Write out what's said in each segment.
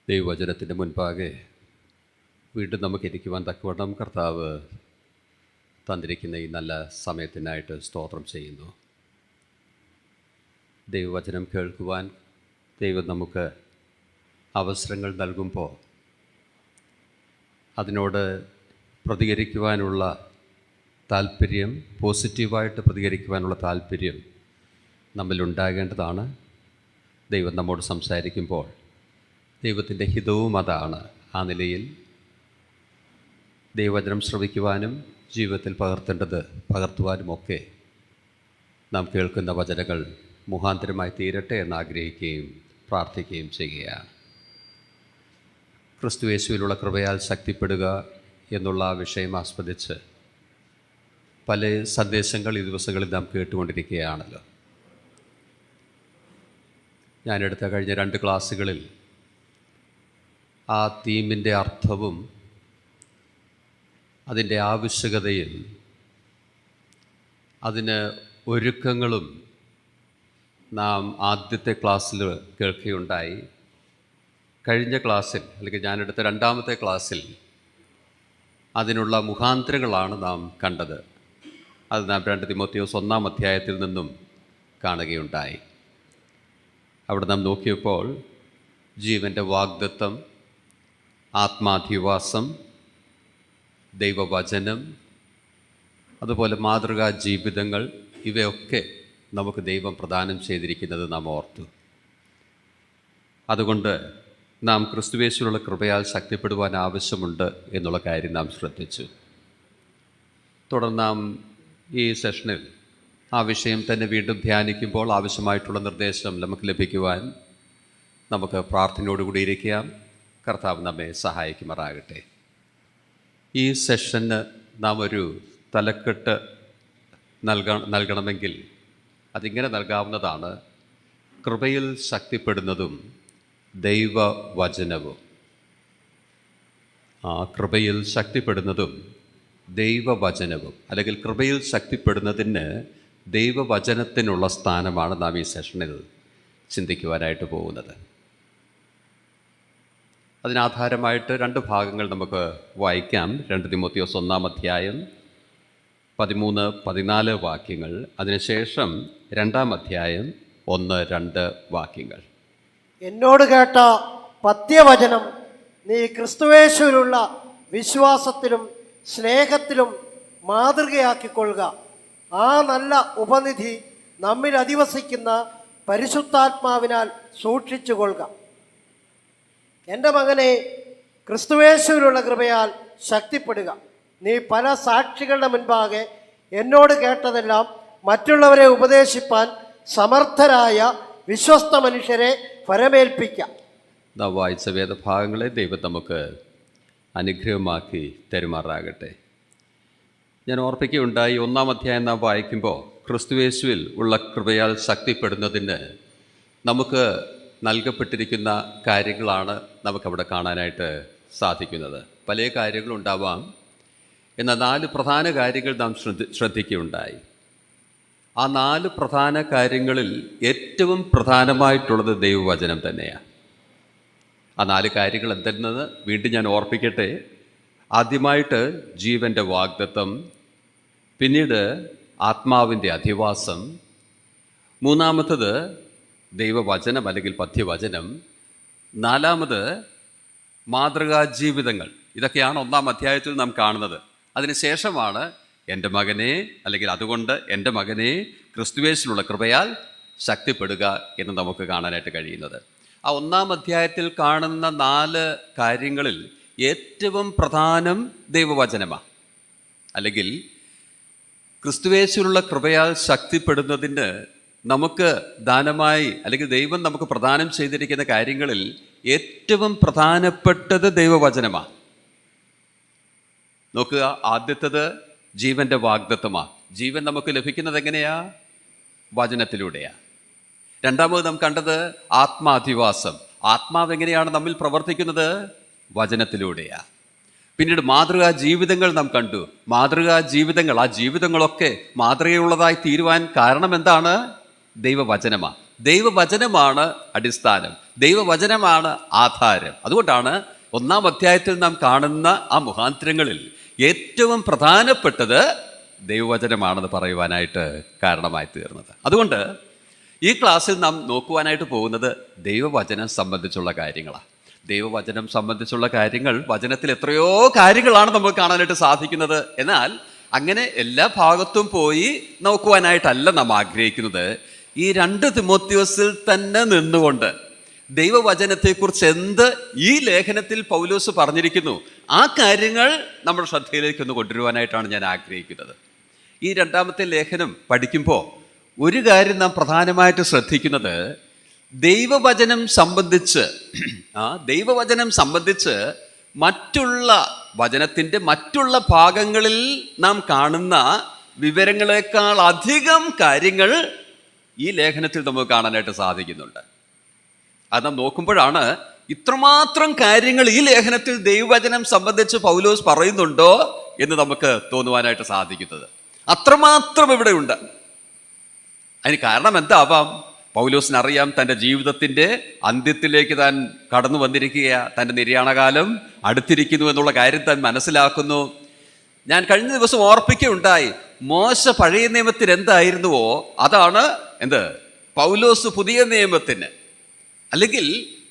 ദൈവവചനത്തിൻ്റെ മുൻപാകെ വീണ്ടും നമുക്കിരിക്കുവാൻ തക്കവണ്ണം കർത്താവ് തന്നിരിക്കുന്ന ഈ നല്ല സമയത്തിനായിട്ട് സ്തോത്രം ചെയ്യുന്നു. ദൈവവചനം കേൾക്കുവാൻ ദൈവം നമുക്ക് അവസരങ്ങൾ നൽകുമ്പോൾ അതിനോട് പ്രതികരിക്കുവാനുള്ള താല്പര്യം, പോസിറ്റീവായിട്ട് പ്രതികരിക്കുവാനുള്ള താല്പര്യം നമ്മിലുണ്ടാകേണ്ടതാണ്. ദൈവം നമ്മോട് സംസാരിക്കുമ്പോൾ ദൈവത്തിൻ്റെ ഹിതവും അതാണ്. ആ നിലയിൽ ദൈവവചനം ശ്രവിക്കുവാനും ജീവിതത്തിൽ പകർത്തുവാനുമൊക്കെ നാം കേൾക്കുന്ന വചനങ്ങൾ മുഖാന്തരമായി തീരട്ടെ എന്നാഗ്രഹിക്കുകയും പ്രാർത്ഥിക്കുകയും ചെയ്യുകയാണ്. ക്രിസ്തുയേശുവിലുള്ള കൃപയാൽ ശക്തിപ്പെടുക എന്നുള്ള വിഷയം ആസ്പദിച്ച് പല സന്ദേശങ്ങൾ ഈ ദിവസങ്ങളിൽ നാം കേട്ടുകൊണ്ടിരിക്കുകയാണല്ലോ. ഞാനെടുത്ത കഴിഞ്ഞ 2 ക്ലാസ്സുകളിൽ ആ തീമിൻ്റെ അർത്ഥവും അതിൻ്റെ ആവശ്യകതയും അതിന് ഒരുക്കങ്ങളും നാം ആദ്യത്തെ ക്ലാസ്സിൽ കേൾക്കുകയുണ്ടായി. കഴിഞ്ഞ ക്ലാസ്സിൽ, അല്ലെങ്കിൽ ഞാനെടുത്ത 2ാമത്തെ ക്ലാസ്സിൽ അതിനുള്ള മുഖാന്തരങ്ങളാണ് നാം കണ്ടത്. അത് നാം 2 തിമോത്തിയോസ് 1-ാം അധ്യായത്തിൽ നിന്നും കാണുകയുണ്ടായി. അവിടെ നാം നോക്കിയപ്പോൾ ജീവൻ്റെ വാഗ്ദത്തം, ആത്മാധിവാസം, ദൈവവചനം, അതുപോലെ മാതൃകാ ജീവിതങ്ങൾ, ഇവയൊക്കെ നമുക്ക് ദൈവം പ്രദാനം ചെയ്തിരിക്കുന്നത് നാം ഓർത്തു. അതുകൊണ്ട് നാം ക്രിസ്തുയേശുവിലുള്ള കൃപയാൽ ശക്തിപ്പെടുവാൻ ആവശ്യമുണ്ട് എന്നുള്ള കാര്യം നാം ശ്രദ്ധിച്ചു. തുടർന്ന് നാം ഈ സെഷനിൽ ആ വിഷയം തന്നെ വീണ്ടും ധ്യാനിക്കുമ്പോൾ ആവശ്യമായിട്ടുള്ള നിർദ്ദേശം നമുക്ക് ലഭിക്കുവാൻ നമുക്ക് പ്രാർത്ഥനയോടുകൂടി ഇരിക്കാം. കർത്താവ് നമ്മെ സഹായിക്കുമാറാകട്ടെ. ഈ സെഷന് നാം ഒരു തലക്കെട്ട് നൽകണമെങ്കിൽ അതിങ്ങനെ നൽകാവുന്നതാണ്: കൃപയിൽ ശക്തിപ്പെടുന്നതും ദൈവവചനവും. ആ കൃപയിൽ ശക്തിപ്പെടുന്നതും ദൈവവചനവും, അല്ലെങ്കിൽ കൃപയിൽ ശക്തിപ്പെടുന്നതിന് ദൈവവചനത്തിനുള്ള സ്ഥാനമാണ് നാം ഈ സെഷനിൽ ചിന്തിക്കുവാനായിട്ട് പോകുന്നത്. അതിനാധാരമായിട്ട് 2 ഭാഗങ്ങൾ നമുക്ക് വായിക്കാം. 2 തിമോത്തിയോസ് 1-ാം അധ്യായം 13-14 വാക്യങ്ങൾ, അതിനുശേഷം 2-ാം അധ്യായം 1-2 വാക്യങ്ങൾ. എന്നോട് കേട്ട പത്യവചനം നീ ക്രിസ്തുയേശുവിലുള്ള വിശ്വാസത്തിലും സ്നേഹത്തിലും മാതൃകയാക്കിക്കൊള്ളുക. ആ നല്ല ഉപനിധി നമ്മിൽ അധിവസിക്കുന്ന പരിശുദ്ധാത്മാവിനാൽ സൂക്ഷിച്ചുകൊള്ളുക. എൻ്റെ മകനെ, ക്രിസ്തുയേശുവിലുള്ള കൃപയാൽ ശക്തിപ്പെടുക. നീ പല സാക്ഷികളുടെ മുൻപാകെ എന്നോട് കേട്ടതെല്ലാം മറ്റുള്ളവരെ ഉപദേശിപ്പാൻ സമർത്ഥരായ വിശ്വസ്ത മനുഷ്യരെ ഫലമേൽപ്പിക്കാം. നാം വായിച്ച വേദഭാഗങ്ങളെ ദൈവം നമുക്ക് അനുഗ്രഹമാക്കി തരുമാറാകട്ടെ. ഞാൻ ഓർപ്പിക്കുകയുണ്ടായി, 1-ാം അധ്യായം നാം വായിക്കുമ്പോൾ ക്രിസ്തുയേശുവിൽ ഉള്ള കൃപയാൽ ശക്തിപ്പെടുന്നതിന് നമുക്ക് നൽകപ്പെട്ടിരിക്കുന്ന കാര്യങ്ങളാണ് നമുക്കവിടെ കാണാനായിട്ട് സാധിക്കുന്നത്. പല കാര്യങ്ങളുണ്ടാവാം, എന്നാൽ 4 പ്രധാന കാര്യങ്ങൾ നാം ശ്രദ്ധിക്കുകയുണ്ടായി. ആ 4 പ്രധാന കാര്യങ്ങളിൽ ഏറ്റവും പ്രധാനമായിട്ടുള്ളത് ദൈവവചനം തന്നെയാണ്. ആ 4 കാര്യങ്ങൾ എന്തെന്നത് വീണ്ടും ഞാൻ ഓർപ്പിക്കട്ടെ. ആദ്യമായിട്ട് ജീവൻ്റെ വാഗ്ദത്തം, പിന്നീട് ആത്മാവിൻ്റെ അധിവാസം, 3-ാമത്തത് ദൈവവചനം അല്ലെങ്കിൽ പഥ്യവചനം, 4-ാമത് മാതൃകാ ജീവിതങ്ങൾ. ഇതൊക്കെയാണ് 1-ാം അധ്യായത്തിൽ നാം കാണുന്നത്. അതിനുശേഷമാണ് എൻ്റെ മകനെ, അല്ലെങ്കിൽ അതുകൊണ്ട് എൻ്റെ മകനെ ക്രിസ്തുയേശുവിലുള്ള കൃപയാൽ ശക്തിപ്പെടുക എന്ന് നമുക്ക് കാണാനായിട്ട് കഴിയുന്നത്. ആ 1-ാം അധ്യായത്തിൽ കാണുന്ന 4 കാര്യങ്ങളിൽ ഏറ്റവും പ്രധാനം ദൈവവചനമാണ്. അല്ലെങ്കിൽ ക്രിസ്തുയേശുവിലുള്ള കൃപയാൽ ശക്തിപ്പെടുന്നതിന് നമുക്ക് ദാനമായി, അല്ലെങ്കിൽ ദൈവം നമുക്ക് പ്രദാനം ചെയ്തിരിക്കുന്ന കാര്യങ്ങളിൽ ഏറ്റവും പ്രധാനപ്പെട്ടത് ദൈവവചനമാണ്. നോക്കുക, ആദ്യത്തേത് ജീവൻ്റെ വാഗ്ദത്തമാണ്. ജീവൻ നമുക്ക് ലഭിക്കുന്നത് എങ്ങനെയാ? വചനത്തിലൂടെയാണ്. 2-ാമത് നാം കണ്ടത് ആത്മാധിവാസം. ആത്മാവ് എങ്ങനെയാണ് നമ്മിൽ പ്രവർത്തിക്കുന്നത്? വചനത്തിലൂടെയാണ്. പിന്നീട് മാതൃകാ ജീവിതങ്ങൾ നാം കണ്ടു. മാതൃകാ ജീവിതങ്ങൾ, ആ ജീവിതങ്ങളൊക്കെ മാതൃകയുള്ളതായി തീരുവാൻ കാരണം എന്താണ്? ദൈവവചനമാണ്. ദൈവവചനമാണ് അടിസ്ഥാനം. ദൈവവചനമാണ് ആധാരം. അതുകൊണ്ടാണ് 1-ാം അധ്യായത്തിൽ നാം കാണുന്ന ആ മുഖാന്തരങ്ങളിൽ ഏറ്റവും പ്രധാനപ്പെട്ടത് ദൈവവചനമാണെന്ന് പറയുവാനായിട്ട് കാരണമായി തീർന്നത്. അതുകൊണ്ട് ഈ ക്ലാസ്സിൽ നാം നോക്കുവാനായിട്ട് പോകുന്നത് ദൈവവചനം സംബന്ധിച്ചുള്ള കാര്യങ്ങളാണ്. ദൈവവചനം സംബന്ധിച്ചുള്ള കാര്യങ്ങൾ, വചനത്തിൽ എത്രയോ കാര്യങ്ങളാണ് നമുക്ക് കാണാനായിട്ട് സാധിക്കുന്നത്. എന്നാൽ അങ്ങനെ എല്ലാ ഭാഗത്തും പോയി നോക്കുവാനായിട്ടല്ല നാം ആഗ്രഹിക്കുന്നത്. ഈ 2 തിമോത്തിയോസിൽ തന്നെ നിന്നുകൊണ്ട് ദൈവവചനത്തെക്കുറിച്ച് എന്ത് ഈ ലേഖനത്തിൽ പൗലോസ് പറഞ്ഞിരിക്കുന്നു, ആ കാര്യങ്ങൾ നമ്മുടെ ശ്രദ്ധയിലേക്ക് ഒന്ന് കൊണ്ടുവരുവാനായിട്ടാണ് ഞാൻ ആഗ്രഹിക്കുന്നത്. ഈ 2-ാമത്തെ ലേഖനം പഠിക്കുമ്പോൾ ഒരു കാര്യം നാം പ്രധാനമായിട്ട് ശ്രദ്ധിക്കുന്നത്, ദൈവവചനം സംബന്ധിച്ച് മറ്റുള്ള വചനത്തിൻ്റെ മറ്റുള്ള ഭാഗങ്ങളിൽ നാം കാണുന്ന വിവരങ്ങളെക്കാൾ അധികം കാര്യങ്ങൾ ഈ ലേഖനത്തിൽ നമുക്ക് കാണാനായിട്ട് സാധിക്കുന്നുണ്ട്. അത് നാം നോക്കുമ്പോഴാണ് ഇത്രമാത്രം കാര്യങ്ങൾ ഈ ലേഖനത്തിൽ ദൈവവചനം സംബന്ധിച്ച് പൗലോസ് പറയുന്നുണ്ടോ എന്ന് നമുക്ക് തോന്നുവാനായിട്ട് സാധിക്കുന്നത്. അത്രമാത്രം ഇവിടെ ഉണ്ട്. അതിന് കാരണം എന്താവാം? പൗലോസിനറിയാം തൻ്റെ ജീവിതത്തിൻ്റെ അന്ത്യത്തിലേക്ക് താൻ കടന്നു വന്നിരിക്കുകയാണ്, തൻ്റെ നിര്യാണകാലം അടുത്തിരിക്കുന്നു എന്നുള്ള കാര്യം താൻ മനസ്സിലാക്കുന്നു. ഞാൻ കഴിഞ്ഞ ദിവസം ഓർപ്പിക്കുകയുണ്ടായി, മോശ പഴയ നിയമത്തിന് എന്തായിരുന്നുവോ അതാണ് പൗലോസ് പുതിയ നിയമത്തിന്, അല്ലെങ്കിൽ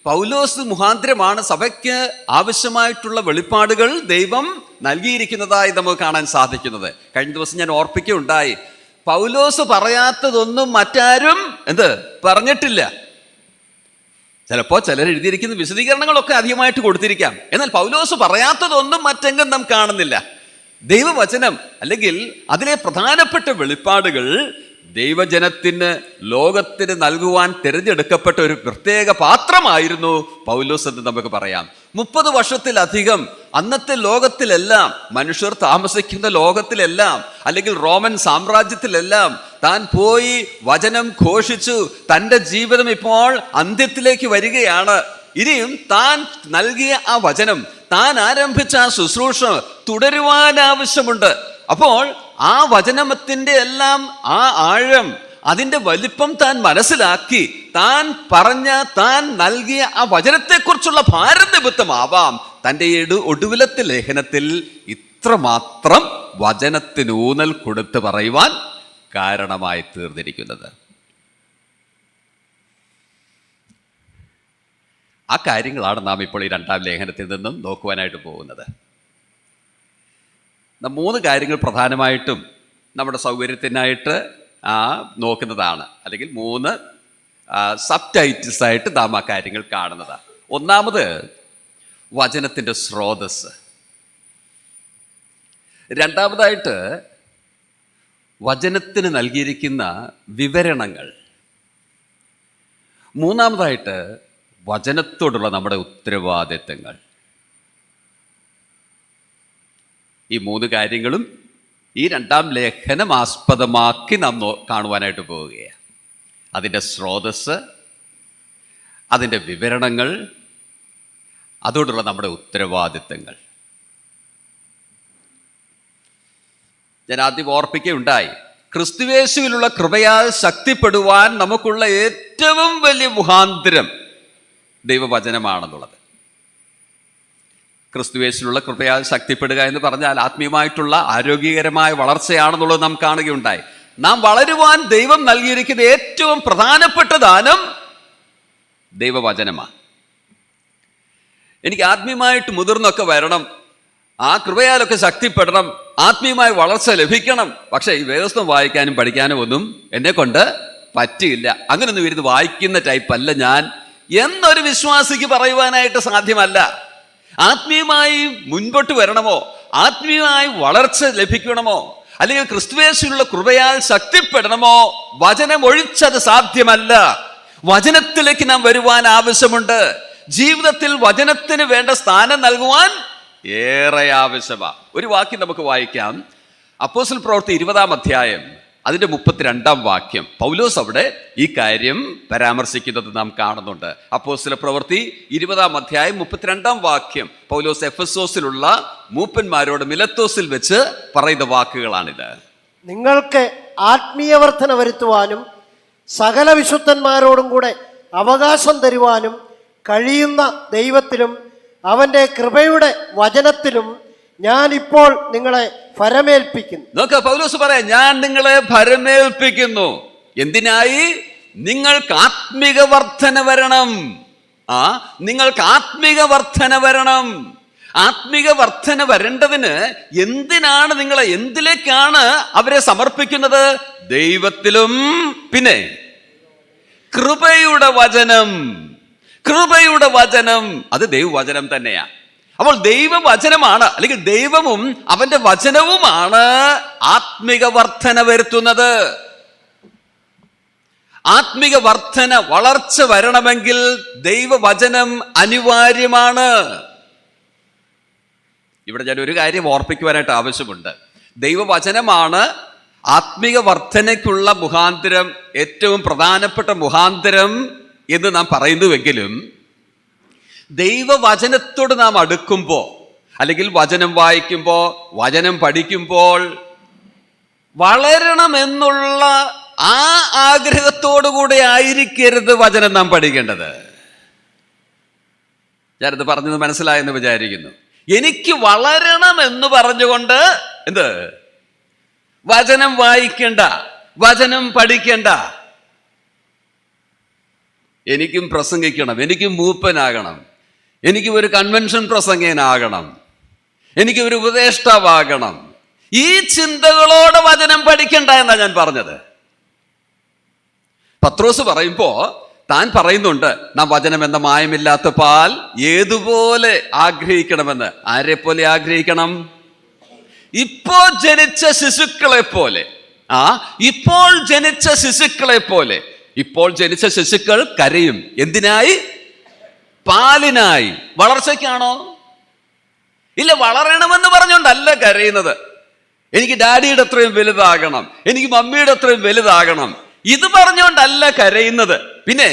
പൗലോസ് മുഖാന്തരമാണ് സഭയ്ക്ക് ആവശ്യമായിട്ടുള്ള വെളിപ്പാടുകൾ ദൈവം നൽകിയിരിക്കുന്നതായി നമുക്ക് കാണാൻ സാധിക്കുന്നത്. കഴിഞ്ഞ ദിവസം ഞാൻ ഓർപ്പിക്കുകയുണ്ടായി, പൗലോസ് പറയാത്തതൊന്നും മറ്റാരും പറഞ്ഞിട്ടില്ല. ചിലപ്പോൾ ചിലർ എഴുതിയിരിക്കുന്ന വിശദീകരണങ്ങളൊക്കെ അധികമായിട്ട് കൊടുത്തിരിക്കാം, എന്നാൽ പൗലോസ് പറയാത്തതൊന്നും മറ്റെങ്കും നാം കാണുന്നില്ല. ദൈവവചനം അല്ലെങ്കിൽ അതിലെ പ്രധാനപ്പെട്ട വെളിപ്പാടുകൾ ദൈവജനത്തിന്, ലോകത്തിന് നൽകുവാൻ തിരഞ്ഞെടുക്കപ്പെട്ട ഒരു പ്രത്യേക പാത്രമായിരുന്നു പൗലോസ് എന്ന് നമുക്ക് പറയാം. 30 വർഷത്തിലധികം അന്നത്തെ ലോകത്തിലെല്ലാം, മനുഷ്യർ താമസിക്കുന്ന ലോകത്തിലെല്ലാം, അല്ലെങ്കിൽ റോമൻ സാമ്രാജ്യത്തിലെല്ലാം താൻ പോയി വചനം ഘോഷിച്ചു. തൻ്റെ ജീവിതം ഇപ്പോൾ അന്ത്യത്തിലേക്ക് വരികയാണ്. ഇനിയും താൻ നൽകിയ ആ വചനം, താൻ ആരംഭിച്ച ആ ശുശ്രൂഷ തുടരുവാൻ ആവശ്യമുണ്ട്. അപ്പോൾ ആ വചനത്തിൻ്റെ എല്ലാം ആ ആഴം, അതിൻ്റെ വലിപ്പം താൻ മനസ്സിലാക്കി, താൻ നൽകിയ ആ വചനത്തെക്കുറിച്ചുള്ള ഭാരനിമിത്തമാവാം തൻ്റെ ഒടുവിലത്തെ ലേഖനത്തിൽ ഇത്രമാത്രം വചനത്തിനൂന്നൽ കൊടുത്ത് പറയുവാൻ കാരണമായി തീർന്നിരിക്കുന്നത്. ആ കാര്യങ്ങളാണ് നാം ഇപ്പോൾ ഈ 2-ാം ലേഖനത്തിൽ നിന്നും നോക്കുവാനായിട്ട് പോകുന്നത്. 3 കാര്യങ്ങൾ പ്രധാനമായിട്ടും നമ്മുടെ സൗകര്യത്തിനായിട്ട് നോക്കുന്നതാണ്, അല്ലെങ്കിൽ 3 സബ് ടൈറ്റിൽസ് ആയിട്ട് നാം ആ കാര്യങ്ങൾ കാണുന്നതാണ്. ഒന്നാമത് വചനത്തിൻ്റെ സ്രോതസ്, രണ്ടാമതായിട്ട് വചനത്തിന് നൽകിയിരിക്കുന്ന വിവരണങ്ങൾ, മൂന്നാമതായിട്ട് വചനത്തോടുള്ള നമ്മുടെ ഉത്തരവാദിത്തങ്ങൾ. ഈ 3 കാര്യങ്ങളും ഈ 2-ാം ലേഖനം ആസ്പദമാക്കി നാം കാണുവാനായിട്ട് പോവുകയാണ്. അതിൻ്റെ സ്രോതസ്, അതിൻ്റെ വിവരണങ്ങൾ, അതോടുള്ള നമ്മുടെ ഉത്തരവാദിത്തങ്ങൾ. ഞാൻ ആദ്യം ഓർപ്പിക്കുകയുണ്ടായി, ക്രിസ്തുയേശുവിലുള്ള കൃപയാൽ ശക്തിപ്പെടുവാൻ നമുക്കുള്ള ഏറ്റവും വലിയ മുഖാന്തരം ദൈവവചനമാണെന്നുള്ളത്. ക്രിസ്തുയേശുവിലുള്ള കൃപയാൽ ശക്തിപ്പെടുക എന്ന് പറഞ്ഞാൽ ആത്മീയമായിട്ടുള്ള ആരോഗ്യകരമായ വളർച്ചയാണെന്നുള്ളത് നാം കാണുകയുണ്ടായി. നാം വളരുവാൻ ദൈവം നൽകിയിരിക്കുന്ന ഏറ്റവും പ്രധാനപ്പെട്ട ദാനം ദൈവവചനമാണ്. എനിക്ക് ആത്മീയമായിട്ട് മുതിർന്നൊക്കെ വരണം, ആ കൃപയാലൊക്കെ ശക്തിപ്പെടണം, ആത്മീയമായ വളർച്ച ലഭിക്കണം, പക്ഷേ ഈ വേദപുസ്തകം വായിക്കാനും പഠിക്കാനും ഒന്നും എന്നെ കൊണ്ട് പറ്റിയില്ല, അങ്ങനൊന്നും ഇരുന്ന് വായിക്കുന്ന ടൈപ്പല്ല ഞാൻ എന്നൊരു വിശ്വാസിക്ക് പറയുവാനായിട്ട് സാധ്യമല്ല. ആത്മീയമായി മുൻപോട്ട് വരണമോ, ആത്മീയമായി വളർച്ച ലഭിക്കണമോ, അല്ലെങ്കിൽ ക്രിസ്തുയേശുവിലുള്ള കൃപയാൽ ശക്തിപ്പെടണമോ, വചനം ഒഴിച്ചത് സാധ്യമല്ല. വചനത്തിലേക്ക് നാം വരുവാൻ ആവശ്യമുണ്ട്. ജീവിതത്തിൽ വചനത്തിന് വേണ്ട സ്ഥാനം നൽകുവാൻ ഏറെ ആവശ്യമാണ്. ഒരു വാക്യം നമുക്ക് വായിക്കാം. അപ്പോസ്തല പ്രവൃത്തി 20-ാം അധ്യായം അതിൻ്റെ 32-ാം വാക്യം. പൗലോസ് അവിടെ ഈ കാര്യം പരാമർശിക്കുന്നത് നാം കാണുന്നുണ്ട്. അപ്പോസ്തല പ്രവൃത്തി 20-ാം അധ്യായം 32-ാം വാക്യം പൗലോസ് എഫെസോസിലുള്ള മൂപ്പന്മാരോട് മിലത്തോസിൽ വെച്ച് പറയുന്ന വാക്കുകളാണിത്. നിങ്ങൾക്ക് ആത്മീയവർദ്ധന വരുത്തുവാനും സകല വിശുദ്ധന്മാരോടും കൂടെ അവകാശം തരുവാനും കഴിയുന്ന ദൈവത്തിലും അവൻ്റെ കൃപയുടെ വചനത്തിലും ഞാൻ ഇപ്പോൾ നിങ്ങളെ ഫരമേൽപ്പിക്കുന്നു. നോക്ക, പൗലോസ് പറയാം, ഞാൻ നിങ്ങളെ ഫരമേൽപ്പിക്കുന്നു. എന്തിനായി? നിങ്ങൾക്ക് ആത്മിക വർധന വരണം. നിങ്ങൾക്ക് ആത്മിക വർധന വരണം. ആത്മിക വർധന വരേണ്ടതിന് എന്തിനാണ് എന്തിലേക്കാണ് അവരെ സമർപ്പിക്കുന്നത്? ദൈവത്തിലും പിന്നെ കൃപയുടെ വചനം. കൃപയുടെ വചനം അത് ദൈവവചനം തന്നെയാ. അപ്പോൾ ദൈവവചനമാണ്, അല്ലെങ്കിൽ ദൈവവും അവന്റെ വചനവുമാണ് ആത്മിക വർധന വരുത്തുന്നത്. ആത്മിക വർധന, വളർച്ച വരണമെങ്കിൽ ദൈവവചനം അനിവാര്യമാണ്. ഇവിടെ ഞാൻ ഒരു കാര്യം ഓർപ്പിക്കുവാനായിട്ട് ആവശ്യമുണ്ട്. ദൈവവചനമാണ് ആത്മിക വർധനയ്ക്കുള്ള മുഖാന്തരം, ഏറ്റവും പ്രധാനപ്പെട്ട മുഖാന്തരം എന്ന് നാം പറയുന്നുവെങ്കിലും, ദൈവവചനത്തോട് നാം അടുക്കുമ്പോൾ, അല്ലെങ്കിൽ വചനം വായിക്കുമ്പോൾ, വചനം പഠിക്കുമ്പോൾ വളരണമെന്നുള്ള ആ ആഗ്രഹത്തോടു കൂടെ ആയിരിക്കരുത് വചനം നാം പഠിക്കേണ്ടത്. ഞാനത് പറഞ്ഞത് മനസ്സിലായെന്ന് വിചാരിക്കുന്നു. എനിക്ക് വളരണം എന്ന് പറഞ്ഞുകൊണ്ട് വചനം വായിക്കണ്ട, വചനം പഠിക്കണ്ട. എനിക്കും പ്രസംഗിക്കണം, എനിക്കും മൂപ്പനാകണം, എനിക്ക് ഒരു കൺവെൻഷൻ പ്രസംഗനാകണം, എനിക്ക് ഒരു ഉപദേഷ്ടാവാകണം. ഈ ചിന്തകളോടെ വചനം പഠിക്കണ്ട എന്നാ ഞാൻ പറഞ്ഞത്. പത്രോസ് പറയുമ്പോ താൻ പറയുന്നുണ്ട്, നാം വചനം എന്ന മായമില്ലാത്ത പാൽ ഏതുപോലെ ആഗ്രഹിക്കണമെന്ന്. ആരെ പോലെ ആഗ്രഹിക്കണം? ഇപ്പോൾ ജനിച്ച ശിശുക്കളെ പോലെ. ഇപ്പോൾ ജനിച്ച ശിശുക്കളെ പോലെ. ഇപ്പോൾ ജനിച്ച ശിശുക്കൾ കരയും. എന്തിനായി? പാലിനായി. വളർച്ചയ്ക്കാണോ? ഇല്ല, വളരണമെന്ന് പറഞ്ഞുകൊണ്ടല്ല കരയുന്നത്. എനിക്ക് ഡാഡിയുടെ അത്രയും വലുതാകണം, എനിക്ക് മമ്മിയുടെ അത്രയും വലുതാകണം, ഇത് പറഞ്ഞുകൊണ്ടല്ല കരയുന്നത്. പിന്നെ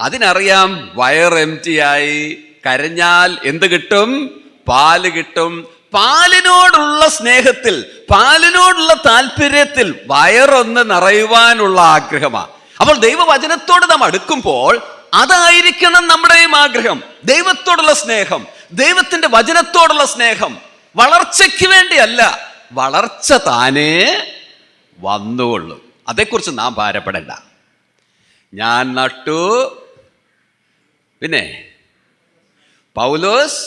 അതിനറിയാം, വയർ എംറ്റിയായി കരഞ്ഞാൽ എന്ത് കിട്ടും? പാല് കിട്ടും. പാലിനോടുള്ള സ്നേഹത്തിൽ, പാലിനോടുള്ള താല്പര്യത്തിൽ വയറൊന്ന് നിറയുവാനുള്ള ആഗ്രഹമാണ്. അപ്പോൾ ദൈവവചനത്തോട് നാം അടുക്കുമ്പോൾ അതായിരിക്കണം നമ്മുടെയും ആഗ്രഹം. ദൈവത്തോടുള്ള സ്നേഹം, ദൈവത്തിന്റെ വചനത്തോടുള്ള സ്നേഹം. വളർച്ചയ്ക്ക് വേണ്ടിയല്ല, വളർച്ച താനേ വന്നുകൊള്ളൂ. അതേക്കുറിച്ച് നാം ഭാരപ്പെടേണ്ട. ഞാൻ നട്ടു, പിന്നെ പൗലോസ്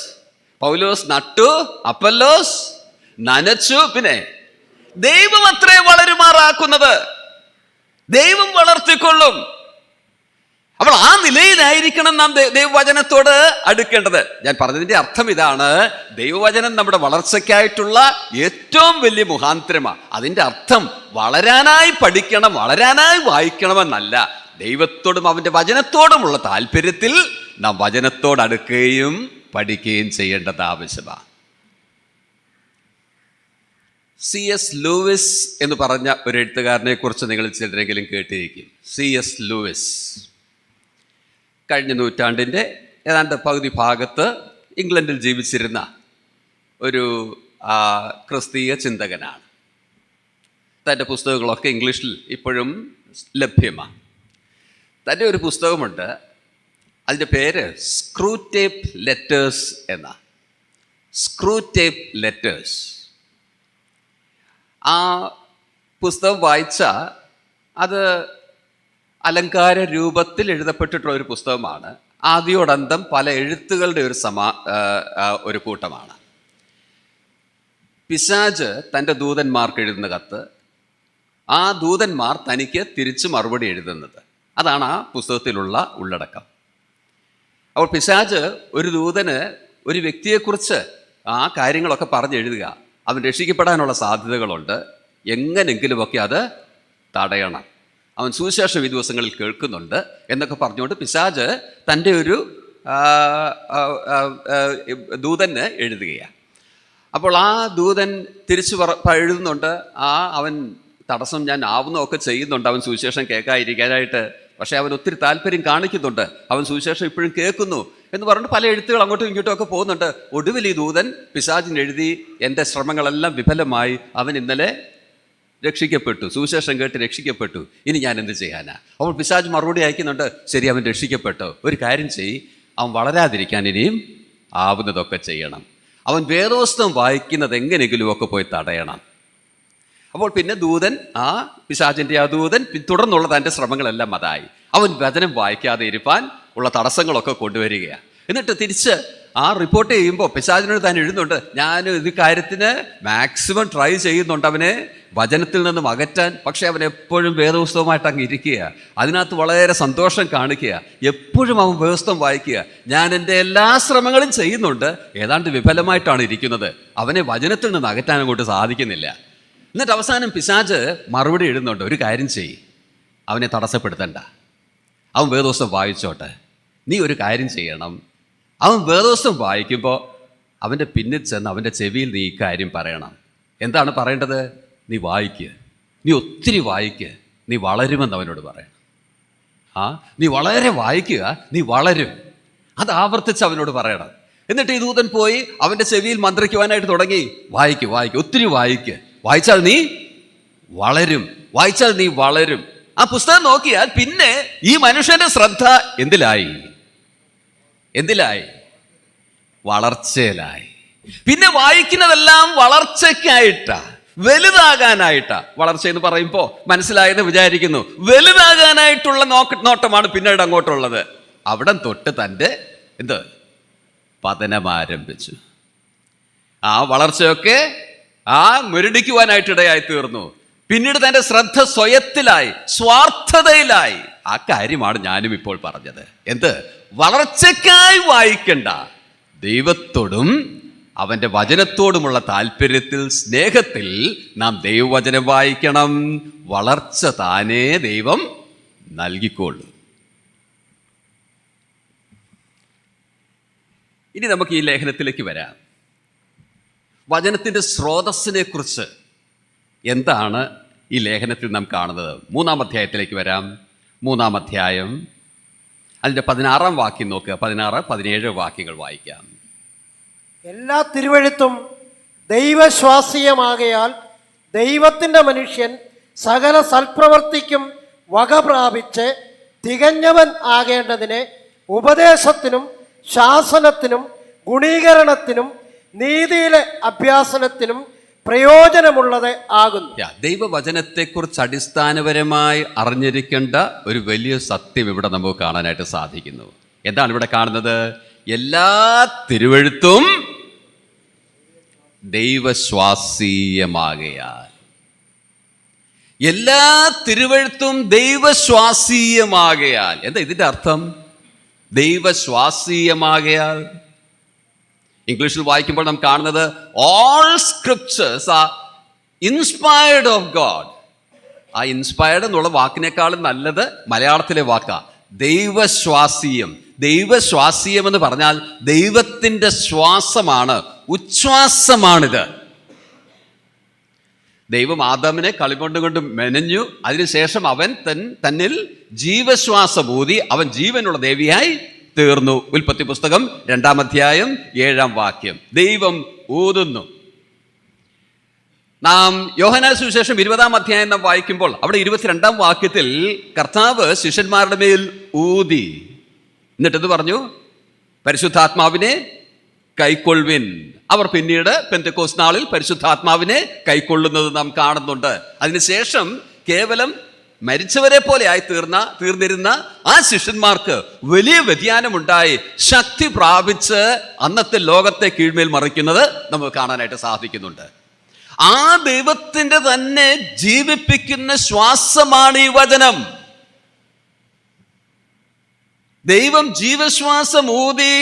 നട്ടു, അപ്പല്ലോസ് നനച്ചു, പിന്നെ ദൈവം അത്രേ വളരുമാറാക്കുന്നത്. ദൈവം വളർത്തിക്കൊള്ളും. അപ്പോൾ ആ നിലയിലായിരിക്കണം നാം ദൈവവചനത്തോട് അടുക്കേണ്ടത്. ഞാൻ പറഞ്ഞതിന്റെ അർത്ഥം ഇതാണ്, ദൈവവചനം നമ്മുടെ വളർച്ചയ്ക്കായിട്ടുള്ള ഏറ്റവും വലിയ മുഖാന്തരമാണ്. അതിന്റെ അർത്ഥം വളരാനായി പഠിക്കണം, വളരാനായി വായിക്കണമെന്നല്ല. ദൈവത്തോടും അവന്റെ വചനത്തോടുമുള്ള താല്പര്യത്തിൽ നാം വചനത്തോട് അടുക്കുകയും പഠിക്കുകയും ചെയ്യേണ്ടത് ആവശ്യമാണ്. C.S. ലൂയിസ് എന്ന് പറഞ്ഞ ഒരു എഴുത്തുകാരനെ കുറിച്ച് നിങ്ങൾ ചിലരെങ്കിലും കേട്ടിരിക്കും. C.S. ലൂയിസ് കഴിഞ്ഞ നൂറ്റാണ്ടിൻ്റെ ഏതാണ്ട് പകുതി ഭാഗത്ത് ഇംഗ്ലണ്ടിൽ ജീവിച്ചിരുന്ന ഒരു ക്രിസ്തീയ ചിന്തകനാണ്. തൻ്റെ പുസ്തകങ്ങളൊക്കെ ഇംഗ്ലീഷിൽ ഇപ്പോഴും ലഭ്യമാണ്. തൻ്റെ ഒരു പുസ്തകമുണ്ട്, അതിൻ്റെ പേര് സ്ക്രൂടേപ്പ് ലെറ്റേഴ്സ് എന്ന. സ്ക്രൂടേപ്പ് ലെറ്റേഴ്സ്. ആ പുസ്തകം വായിച്ചാൽ അത് അലങ്കാര രൂപത്തിൽ എഴുതപ്പെട്ടിട്ടുള്ള ഒരു പുസ്തകമാണ്. ആദ്യോടന്തം പല എഴുത്തുകളുടെ ഒരു കൂട്ടമാണ്. പിശാച് തൻ്റെ ദൂതന്മാർക്ക് എഴുതുന്ന കത്ത്, ആ ദൂതന്മാർ തനിക്ക് തിരിച്ച് മറുപടി എഴുതുന്നത്, അതാണ് ആ പുസ്തകത്തിലുള്ള ഉള്ളടക്കം. അപ്പോൾ പിശാച് ഒരു ദൂതന് ഒരു വ്യക്തിയെക്കുറിച്ച് ആ കാര്യങ്ങളൊക്കെ പറഞ്ഞെഴുതുക, അവൻ രക്ഷിക്കപ്പെടാനുള്ള സാധ്യതകളുണ്ട്, എങ്ങനെങ്കിലുമൊക്കെ അത് തടയണം, അവൻ സുവിശേഷം ഈ ദിവസങ്ങളിൽ കേൾക്കുന്നുണ്ട് എന്നൊക്കെ പറഞ്ഞുകൊണ്ട് പിശാച് തൻ്റെ ഒരു ദൂതന് എഴുതുകയാണ്. അപ്പോൾ ആ ദൂതൻ തിരിച്ചു എഴുതുന്നുണ്ട്, അവൻ തടസ്സം ഞാൻ ആവുന്നതൊക്കെ ചെയ്യുന്നുണ്ട് അവൻ സുവിശേഷം കേൾക്കാതിരിക്കാനായിട്ട്, പക്ഷേ അവൻ ഒത്തിരി താല്പര്യം കാണിക്കുന്നുണ്ട്, അവൻ സുവിശേഷം ഇപ്പോഴും കേൾക്കുന്നു എന്ന് പറഞ്ഞിട്ട് പല എഴുത്തുകൾ അങ്ങോട്ടും ഇങ്ങോട്ടും ഒക്കെ പോകുന്നുണ്ട്. ഒടുവിൽ ഈ ദൂതൻ പിശാചിന് എഴുതി, എൻ്റെ ശ്രമങ്ങളെല്ലാം വിഫലമായി, അവൻ ഇന്നലെ രക്ഷിക്കപ്പെട്ടു, സുവിശേഷം കേട്ട് രക്ഷിക്കപ്പെട്ടു, ഇനി ഞാൻ എന്ത് ചെയ്യാനാ? അപ്പോൾ പിശാച് മറുപടി അയക്കുന്നുണ്ട്, ശരി അവൻ രക്ഷിക്കപ്പെട്ടു, ഒരു കാര്യം ചെയ്യ്, അവൻ വളരാതിരിക്കാൻ ഇനിയും ആവുന്നതൊക്കെ ചെയ്യണം. അവൻ വേദോസ്തം വായിക്കുന്നത് എങ്ങനെയെങ്കിലുമൊക്കെ പോയി തടയണം. അപ്പോൾ പിന്നെ ദൂതൻ, ആ പിശാചിൻ്റെ ആ ദൂതൻ തുടർന്നുള്ള തൻ്റെ ശ്രമങ്ങളെല്ലാം അതായി. അവൻ വചനം വായിക്കാതെ ഇരുപ്പാൻ ഉള്ള തടസ്സങ്ങളൊക്കെ കൊണ്ടുവരികയാണ്. എന്നിട്ട് തിരിച്ച് ആ റിപ്പോർട്ട് ചെയ്യുമ്പോൾ പിശാചിനോട് താൻ എഴുതുന്നുണ്ട്, ഞാൻ ഇത് കാര്യത്തിന് മാക്സിമം ട്രൈ ചെയ്യുന്നുണ്ട് അവനെ വചനത്തിൽ നിന്നും അകറ്റാൻ. പക്ഷേ അവൻ എപ്പോഴും വേദപുസ്തകമായിട്ട് അങ്ങ് ഇരിക്കുക, അതിനകത്ത് വളരെ സന്തോഷം കാണിക്കുക, എപ്പോഴും അവൻ വേദപുസ്തകം വായിക്കുക. ഞാൻ എൻ്റെ എല്ലാ ശ്രമങ്ങളും ചെയ്യുന്നുണ്ട്, ഏതാണ്ട് വിഫലമായിട്ടാണ് ഇരിക്കുന്നത്. അവനെ വചനത്തിൽ നിന്ന് അകറ്റാൻ അങ്ങോട്ട് സാധിക്കുന്നില്ല. എന്നിട്ട് അവസാനം പിശാച് മറുപടി എഴുതുന്നുണ്ട്, ഒരു കാര്യം ചെയ്യ്, അവനെ തടസ്സപ്പെടുത്തണ്ട, അവൻ വേദപുസ്തകം വായിച്ചോട്ടെ. നീ ഒരു കാര്യം ചെയ്യണം, അവൻ വേദപുസ്തകം വായിക്കുമ്പോൾ അവൻ്റെ പിന്നിൽ ചെന്ന് അവൻ്റെ ചെവിയിൽ നീ ഇക്കാര്യം പറയണം. എന്താണ് പറയേണ്ടത്? നീ വായിക്കുക, നീ ഒത്തിരി വായിക്കുക, നീ വളരുമെന്ന് അവനോട് പറയണം. നീ വളരെ വായിക്കുക, നീ വളരും. അത് ആവർത്തിച്ച് അവനോട് പറയണം. എന്നിട്ട് ഈ ദൂതൻ പോയി അവൻ്റെ ചെവിയിൽ മന്ത്രിക്കുവാനായിട്ട് തുടങ്ങി, വായിക്കുക, വായിക്കുക, ഒത്തിരി വായിക്കുക, വായിച്ചാൽ നീ വളരും, വായിച്ചാൽ നീ വളരും. ആ പുസ്തകം നോക്കിയാൽ പിന്നെ ഈ മനുഷ്യന്റെ ശ്രദ്ധ എന്തിലായി? വളർച്ചയിലായി. പിന്നെ വായിക്കുന്നതെല്ലാം വളർച്ചയ്ക്കായിട്ടാ, വലുതാകാനായിട്ടാ. വളർച്ച എന്ന് പറയുമ്പോൾ മനസ്സിലായെന്ന് വിചാരിക്കുന്നു. വലുതാകാനായിട്ടുള്ള നോട്ടമാണ് പിന്നീട് അങ്ങോട്ടുള്ളത്. അവിടെ തൊട്ട് തൻ്റെ പതനം ആരംഭിച്ചു. ആ വളർച്ചയൊക്കെ മുരടിക്കുവാനായിട്ടിടയായി തീർന്നു. പിന്നീട് തൻ്റെ ശ്രദ്ധ സ്വയത്തിലായി, സ്വാർത്ഥതയിലായി. ആ കാര്യമാണ് ഞാനും ഇപ്പോൾ പറഞ്ഞത്. വളർച്ചയ്ക്കായി വായിക്കണ്ട, ദൈവത്തോടും അവൻ്റെ വചനത്തോടുമുള്ള താല്പര്യത്തിൽ, സ്നേഹത്തിൽ നാം ദൈവവചനം വായിക്കണം. വളർച്ച താനേ ദൈവം നൽകിക്കൊള്ളു. ഇനി നമുക്ക് ഈ ലേഖനത്തിലേക്ക് വരാം. വചനത്തിൻ്റെ സ്രോതസ്സിനെ കുറിച്ച് എന്താണ് ഈ ലേഖനത്തിൽ നാം കാണുന്നത്? 3-ാം അധ്യായത്തിലേക്ക് വരാം. 3-ാം അധ്യായം അതിൻ്റെ 16-ാം വാക്യം നോക്കുക. 16, 17 വാക്യങ്ങൾ വായിക്കാം. എല്ലാ തിരുവെഴുത്തും ദൈവശ്വാസീയമാകയാൽ ദൈവത്തിൻ്റെ മനുഷ്യൻ സകല സൽപ്രവർത്തിക്കും വക പ്രാപിച്ച് തികഞ്ഞവൻ ആകേണ്ടതിന് ഉപദേശത്തിനും ശാസനത്തിനും ഗുണീകരണത്തിനും നീതിയിലെ അഭ്യാസനത്തിനും പ്രയോജനമുള്ളത് ആകുന്നു. ദൈവവചനത്തെക്കുറിച്ച് അടിസ്ഥാനപരമായി അറിഞ്ഞിരിക്കേണ്ട ഒരു വലിയ സത്യം ഇവിടെ നമുക്ക് കാണാനായിട്ട് സാധിക്കുന്നു. എന്താണ് ഇവിടെ കാണുന്നത്? എല്ലാ തിരുവെഴുത്തും ദൈവശ്വാസീയമാകയാൽ. എല്ലാ തിരുവെഴുത്തും ദൈവശ്വാസീയമാകയാൽ. എന്താ ഇതിൻ്റെ അർത്ഥം? ദൈവശ്വാസീയമാകയാൽ ഇംഗ്ലീഷിൽ വായിക്കുമ്പോൾ നാം കാണുന്നത് all scriptures are inspired of God. ആ ഇൻസ്പയർഡ് എന്നുള്ള വാക്കിനേക്കാളും നല്ലത് മലയാളത്തിലെ വാക്കാ ദൈവശ്വാസീയം. ദൈവശ്വാസീയം എന്ന് പറഞ്ഞാൽ ദൈവത്തിൻ്റെ ശ്വാസമാണ്, ഉച്ഛ്വാസമാണിത്. ദൈവം ആദാമിനെ കളിമണ്ണ് കൊണ്ട് മെനഞ്ഞു. അതിനുശേഷം അവൻ തന്നിൽ ജീവശ്വാസം ഊതി അവൻ ജീവനുള്ള ദേവിയായി തീർന്നു. ഉൽപ്പത്തി പുസ്തകം 2-ാം അധ്യായം 7-ാം വാക്യം. ദൈവം ഊതുന്നു. നാം യോഹന്നാൻ സുവിശേഷം 20-ാം അധ്യായം നാം വായിക്കുമ്പോൾ അവിടെ 22-ാം വാക്യത്തിൽ കർത്താവ് ശിഷ്യന്മാരുടെ മേൽ ഊതി. എന്നിട്ടെന്ന് പറഞ്ഞു? പരിശുദ്ധാത്മാവിനെ കൈക്കൊള്ളുവിൻ. അവർ പിന്നീട് പെന്തക്കോസ്ത് നാളിൽ പരിശുദ്ധാത്മാവിനെ കൈക്കൊള്ളുന്നത് നാം കാണുന്നുണ്ട്. അതിനുശേഷം കേവലം മരിച്ചവരെ പോലെ തീർന്നിരുന്ന ആ ശിഷ്യന്മാർക്ക് വലിയ വ്യതിയാനമുണ്ടായി. ശക്തി പ്രാപിച്ച് അന്നത്തെ ലോകത്തെ കീഴ്മേൽ മറിക്കുന്നത് നമുക്ക് കാണാനായിട്ട് സാധിക്കുന്നുണ്ട്. ആ ദൈവത്തിൻ്റെ തന്നെ ജീവിപ്പിക്കുന്ന ശ്വാസമാണ് ഈ വചനം. ദൈവം ജീവശ്വാസം ഊതി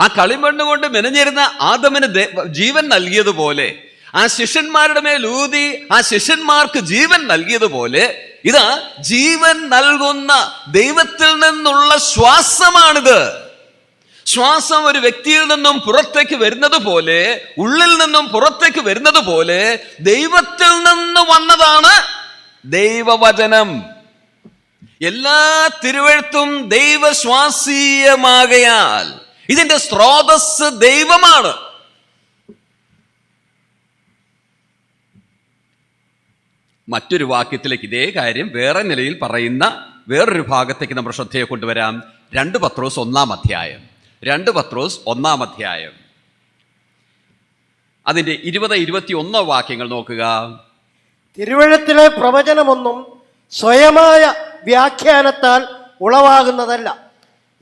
ആ കളിമണ്ണ് കൊണ്ട് മെനഞ്ഞിരുന്ന ആദമിന് ജീവൻ നൽകിയതുപോലെ, ആ ശിഷ്യന്മാരുടെ മേൽ ഊതി ആ ശിഷ്യന്മാർക്ക് ജീവൻ നൽകിയതുപോലെ, ഇതാ ജീവൻ നൽകുന്ന ദൈവത്തിൽ നിന്നുള്ള ശ്വാസമാണിത്. ശ്വാസം ഒരു വ്യക്തിയിൽ നിന്നും പുറത്തേക്ക് വരുന്നത് പോലെ, ഉള്ളിൽ നിന്നും പുറത്തേക്ക് വരുന്നത് പോലെ ദൈവത്തിൽ നിന്ന് വന്നതാണ് ദൈവവചനം. എല്ലാ തിരുവെഴുത്തും ദൈവശ്വാസീയമാകയാൽ ഇതിന്റെ സ്രോതസ് ദൈവമാണ്. മറ്റൊരു വാക്യത്തിലേക്ക് ഇതേ കാര്യം വേറെ നിലയിൽ പറയുന്ന വേറൊരു ഭാഗത്തേക്ക് നമ്മുടെ ശ്രദ്ധയെ കൊണ്ടുവരാം. 2 പത്രോസ് 1-ാം അധ്യായം. 2 പത്രോസ് 1-ാം അധ്യായം അതിൻ്റെ 20-21 വാക്യങ്ങൾ നോക്കുക. തിരുവഴുത്തിലെ പ്രവചനമൊന്നും സ്വയമായ വ്യാഖ്യാനത്താൽ ഉളവാകുന്നതല്ല